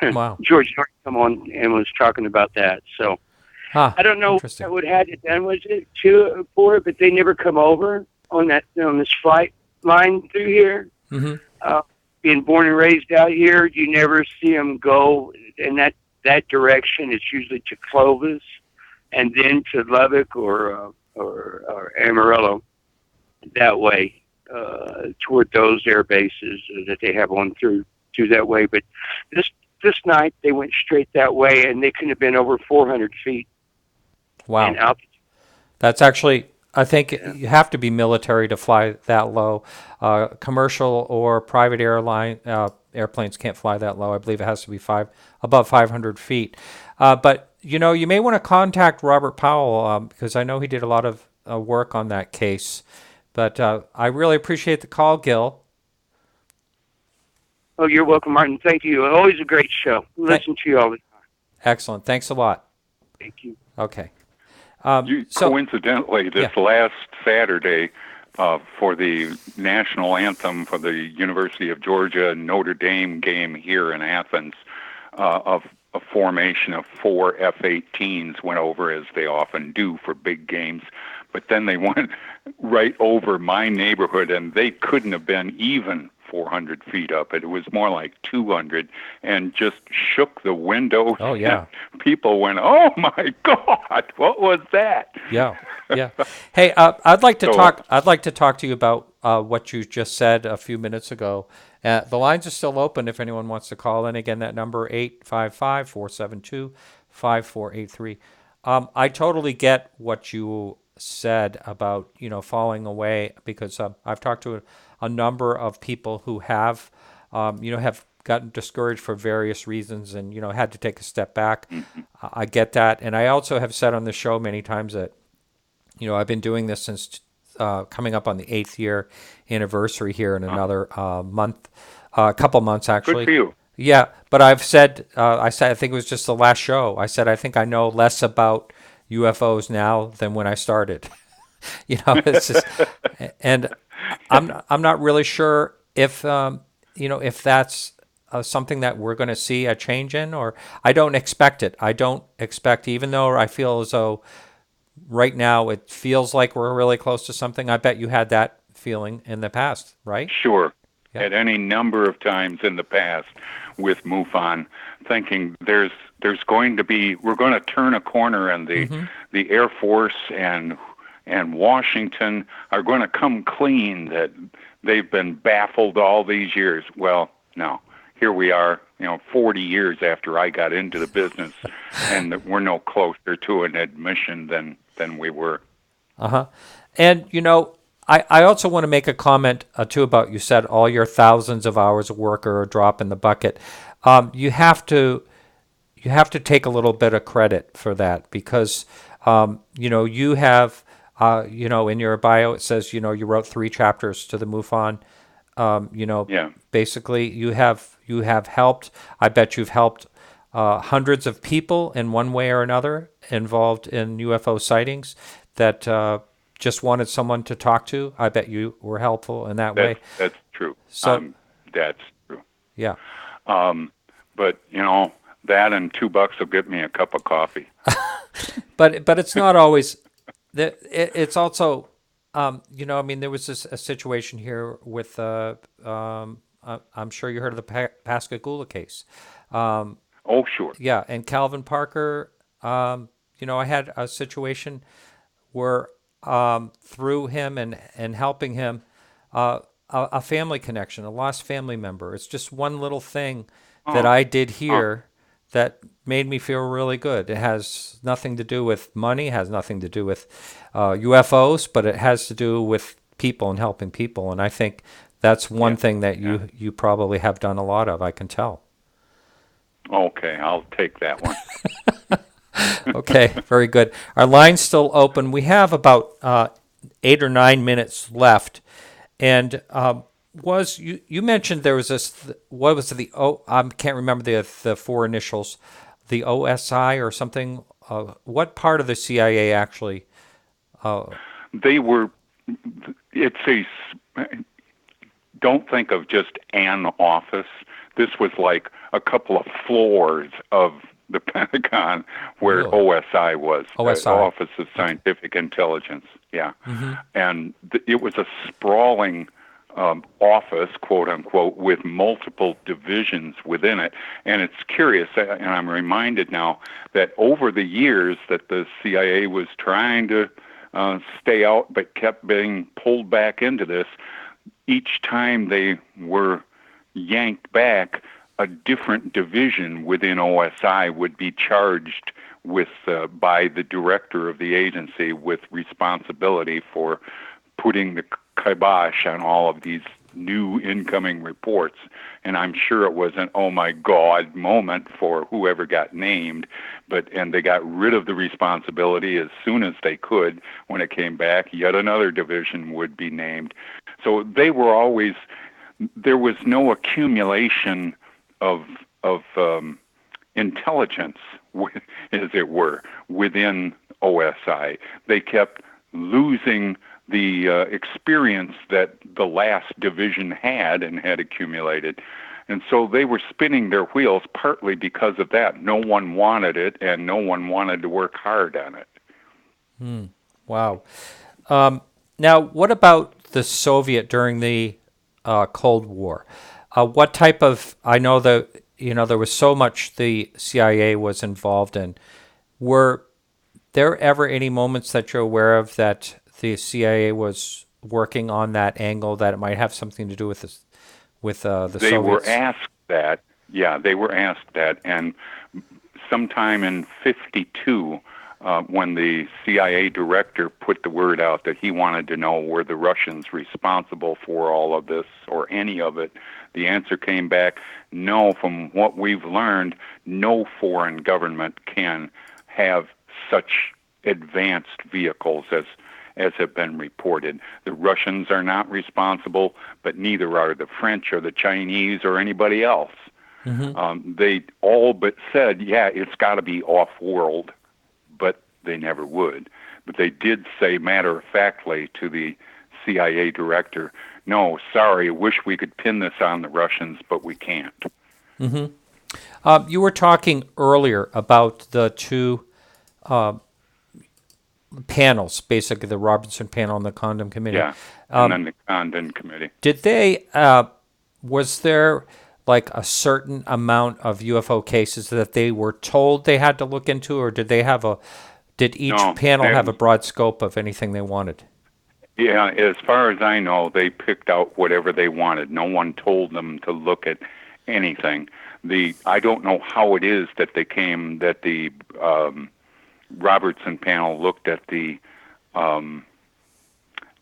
wow. George Norton come on and was talking about that. So I don't know what I would have had done with it for it, but they never come over on this flight line through here. Mm-hmm. Being born and raised out here, you never see them go in that direction. It's usually to Clovis and then to Lubbock or Amarillo, that way, toward those air bases that they have on through that way. But this night they went straight that way, and they couldn't have been over 400 feet. Wow. In altitude. That's actually, I think you have to be military to fly that low. Commercial or private airplanes can't fly that low. I believe it has to be above 500 feet. But, you may want to contact Robert Powell because I know he did a lot of work on that case. But I really appreciate the call, Gil. Oh, you're welcome, Martin. Thank you. Always a great show. Listen to you all the time. Excellent. Thanks a lot. Thank you. Okay. Coincidentally, this last Saturday, for the national anthem for the University of Georgia Notre Dame game here in Athens. Of a formation of 4 F-18s went over, as they often do for big games, but then they went right over my neighborhood, and they couldn't have been even 400 feet up. It was more like 200, and just shook the windows. Oh, yeah. People went, "Oh my God, what was that?" Yeah, yeah. Hey, I'd like to talk to you about what you just said a few minutes ago. The lines are still open if anyone wants to call in. Again, that number 855-472-5483. I totally get what you said about falling away, because I've talked to a number of people who have have gotten discouraged for various reasons and had to take a step back. I get that, and I also have said on the show many times that I've been doing this since coming up on the 8th year anniversary here in another month, a couple months actually. Good for you. Yeah, but I've said, I think it was just the last show, I said I think I know less about UFOs now than when I started. It's just, and I'm not really sure if if that's something that we're going to see a change in, or I don't expect it. I don't expect, even though I feel as though right now it feels like we're really close to something. I bet you had that feeling in the past, right? Sure. Yeah. At any number of times in the past with MUFON, thinking we're going to turn a corner, and the Air Force and Washington are going to come clean, that they've been baffled all these years. Well, no. Here we are, 40 years after I got into the business, and we're no closer to an admission than we were. Uh-huh. And, I also want to make a comment, too, about, you said all your thousands of hours of work are a drop in the bucket. You have to take a little bit of credit for that, because, you have, in your bio it says, you wrote 3 chapters to the MUFON. Yeah. Basically, you have helped. I bet you've helped hundreds of people in one way or another involved in UFO sightings that just wanted someone to talk to. I bet you were helpful in that way. That's true. So that's true. Yeah. But that and $2 will get me a cup of coffee. But it's not always. It's also. There was a situation here with, I'm sure you heard of the Pascagoula case. Oh, sure. Yeah, and Calvin Parker, I had a situation where through him and helping him, a family connection, a lost family member. It's just one little thing that I did here that made me feel really good. It has nothing to do with money, has nothing to do with UFOs, but it has to do with people and helping people. And I think that's one thing that you probably have done a lot of, I can tell. Okay, I'll take that one. Okay, very good. Our line's still open. We have about 8 or 9 minutes left. And you mentioned there was this, what was I can't remember the 4 initials, the OSI or something. What part of the CIA actually? They were, don't think of just an office. This was like a couple of floors of the Pentagon where OSI was. OSI. Office of Scientific Intelligence. Yeah. Mm-hmm. And it was a sprawling office, quote unquote, with multiple divisions within it. And it's curious, and I'm reminded now that over the years that the CIA was trying to stay out but kept being pulled back into this, each time they were yanked back, a different division within OSI would be charged with by the director of the agency with responsibility for putting the kibosh on all of these new incoming reports. And I'm sure it was an oh my God moment for whoever got named, and they got rid of the responsibility as soon as they could. When it came back, yet another division would be named. So they were always, there was no accumulation of intelligence, as it were, within OSI. They kept losing the experience that the last division had and had accumulated. And so they were spinning their wheels partly because of that. No one wanted it, and no one wanted to work hard on it. Wow. Now, what about the Soviet during the Cold War? What type of, I know that, there was so much the CIA was involved in. Were there ever any moments that you're aware of that the CIA was working on that angle, that it might have something to do with this, with the They Soviets? were asked that. Yeah, they were asked that. And sometime in 52, when the CIA director put the word out that he wanted to know were the Russians responsible for all of this or any of it, the answer came back, no, from what we've learned, no foreign government can have such advanced vehicles as have been reported. The Russians are not responsible, but neither are the French or the Chinese or anybody else. They all but said, yeah, it's got to be off-world, but they never would. But they did say matter-of-factly to the CIA director, no, sorry, wish we could pin this on the Russians, but we can't. You were talking earlier about the two panels, basically the Robertson panel and the Condon Committee. Yeah, and then the Condon Committee. Did they, was there like a certain amount of UFO cases that they were told they had to look into, or did each panel have a broad scope of anything they wanted? Yeah, as far as I know, they picked out whatever they wanted. No one told them to look at anything. I don't know how it is that the Robertson panel looked at the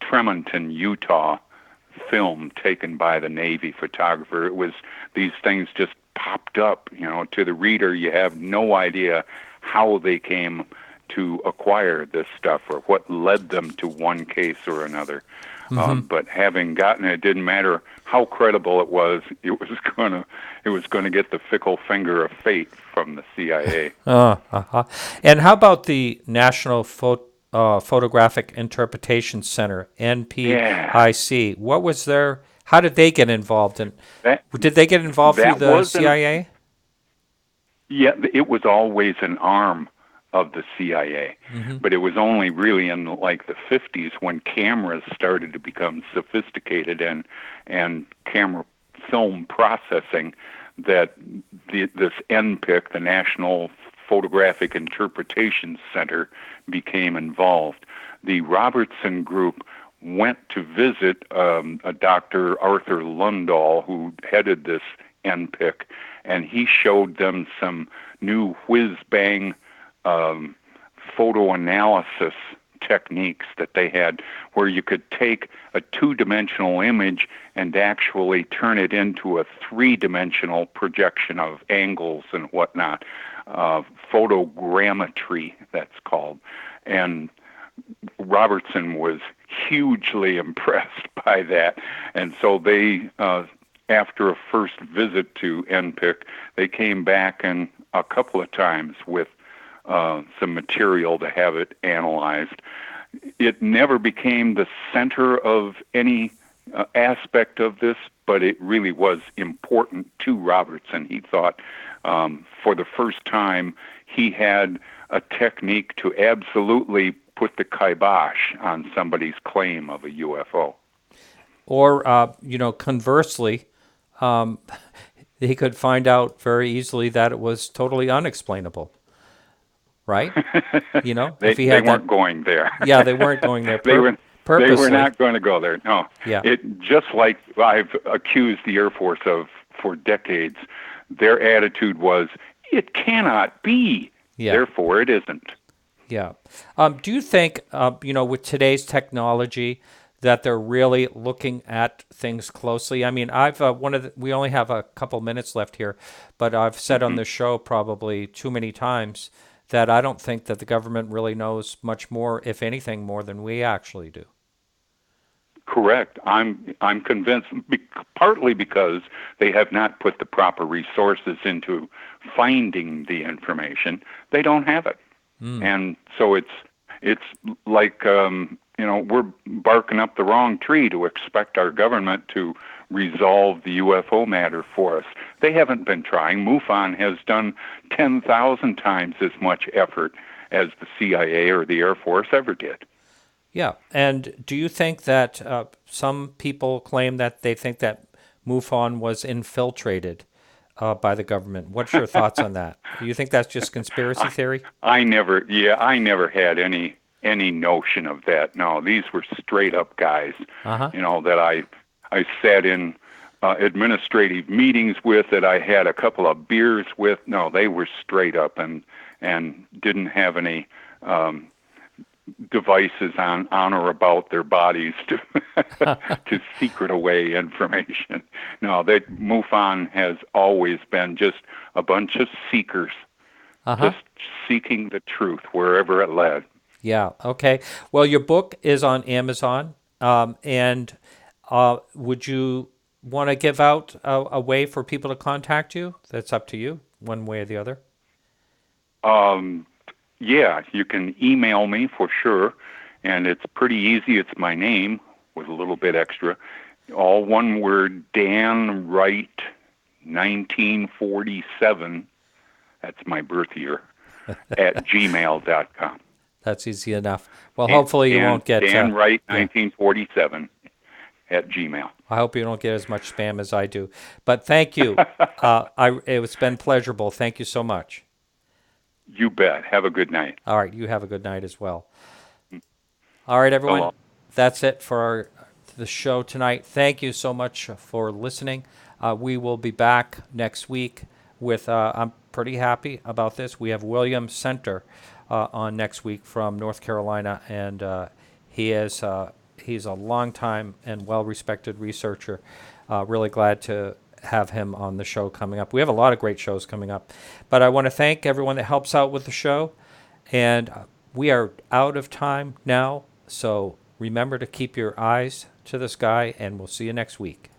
Tremonton, Utah film taken by the Navy photographer. It was, these things just popped up, to the reader. You have no idea how they came to acquire this stuff or what led them to one case or another. But having gotten it, didn't matter how credible it was going to get the fickle finger of fate from the CIA. And how about the National Photographic Interpretation Center, NPIC? What was their? How did they get involved? Did they get involved through the CIA? Yeah, it was always an arm of the CIA, but it was only really in like the 50s when cameras started to become sophisticated and camera film processing that this NPIC, the National Photographic Interpretation Center, became involved. The Robertson group went to visit a Dr. Arthur Lundahl, who headed this NPIC, and he showed them some new whiz-bang photo analysis techniques that they had, where you could take a two-dimensional image and actually turn it into a three-dimensional projection of angles and whatnot. Photogrammetry, that's called. And Robertson was hugely impressed by that. And so they, after a first visit to NPIC, they came back and a couple of times with some material to have it analyzed. It never became the center of any aspect of this, but it really was important to Robertson. He thought for the first time he had a technique to absolutely put the kibosh on somebody's claim of a UFO. Or, conversely, he could find out very easily that it was totally unexplainable. Right? They weren't going there. Yeah, they weren't going there. Purposely. They were not going to go there. No. Yeah. It just like I've accused the Air Force of for decades. Their attitude was, it cannot be. Yeah. Therefore, it isn't. Yeah. Do you think, with today's technology, that they're really looking at things closely? I mean, we only have a couple minutes left here, but I've said on this show probably too many times that I don't think that the government really knows much more, if anything, more than we actually do. Correct. I'm convinced, partly because they have not put the proper resources into finding the information. They don't have it. And so it's like we're barking up the wrong tree to expect our government to resolve the UFO matter for us. They haven't been trying. MUFON has done 10,000 times as much effort as the CIA or the Air Force ever did. Yeah, and do you think that some people claim that they think that MUFON was infiltrated by the government? What's your thoughts on that? Do you think that's just conspiracy theory? I never had any notion of that. No, these were straight up guys, that I sat in administrative meetings with, that I had a couple of beers with. No, they were straight up and didn't have any devices on or about their bodies to to secret away information. No, that MUFON has always been just a bunch of seekers, just seeking the truth wherever it led. Yeah. Okay. Well, your book is on Amazon, and would you want to give out a way for people to contact you? That's up to you, one way or the other. Yeah, you can email me for sure, and it's pretty easy. It's my name with a little bit extra. All one word, Dan Wright, 1947, that's my birth year, at gmail.com. That's easy enough. Well, hopefully you won't get... Dan Wright, 1947, at Gmail. I hope you don't get as much spam as I do. But thank you. It's been pleasurable. Thank you so much. You bet. Have a good night. All right. You have a good night as well. All right, everyone. Hello. That's it for the show tonight. Thank you so much for listening. We will be back next week with, I'm pretty happy about this. We have William Center on next week from North Carolina, and he's a long-time and well-respected researcher. Really glad to have him on the show coming up. We have a lot of great shows coming up. But I want to thank everyone that helps out with the show. And we are out of time now, so remember to keep your eyes to the sky, and we'll see you next week.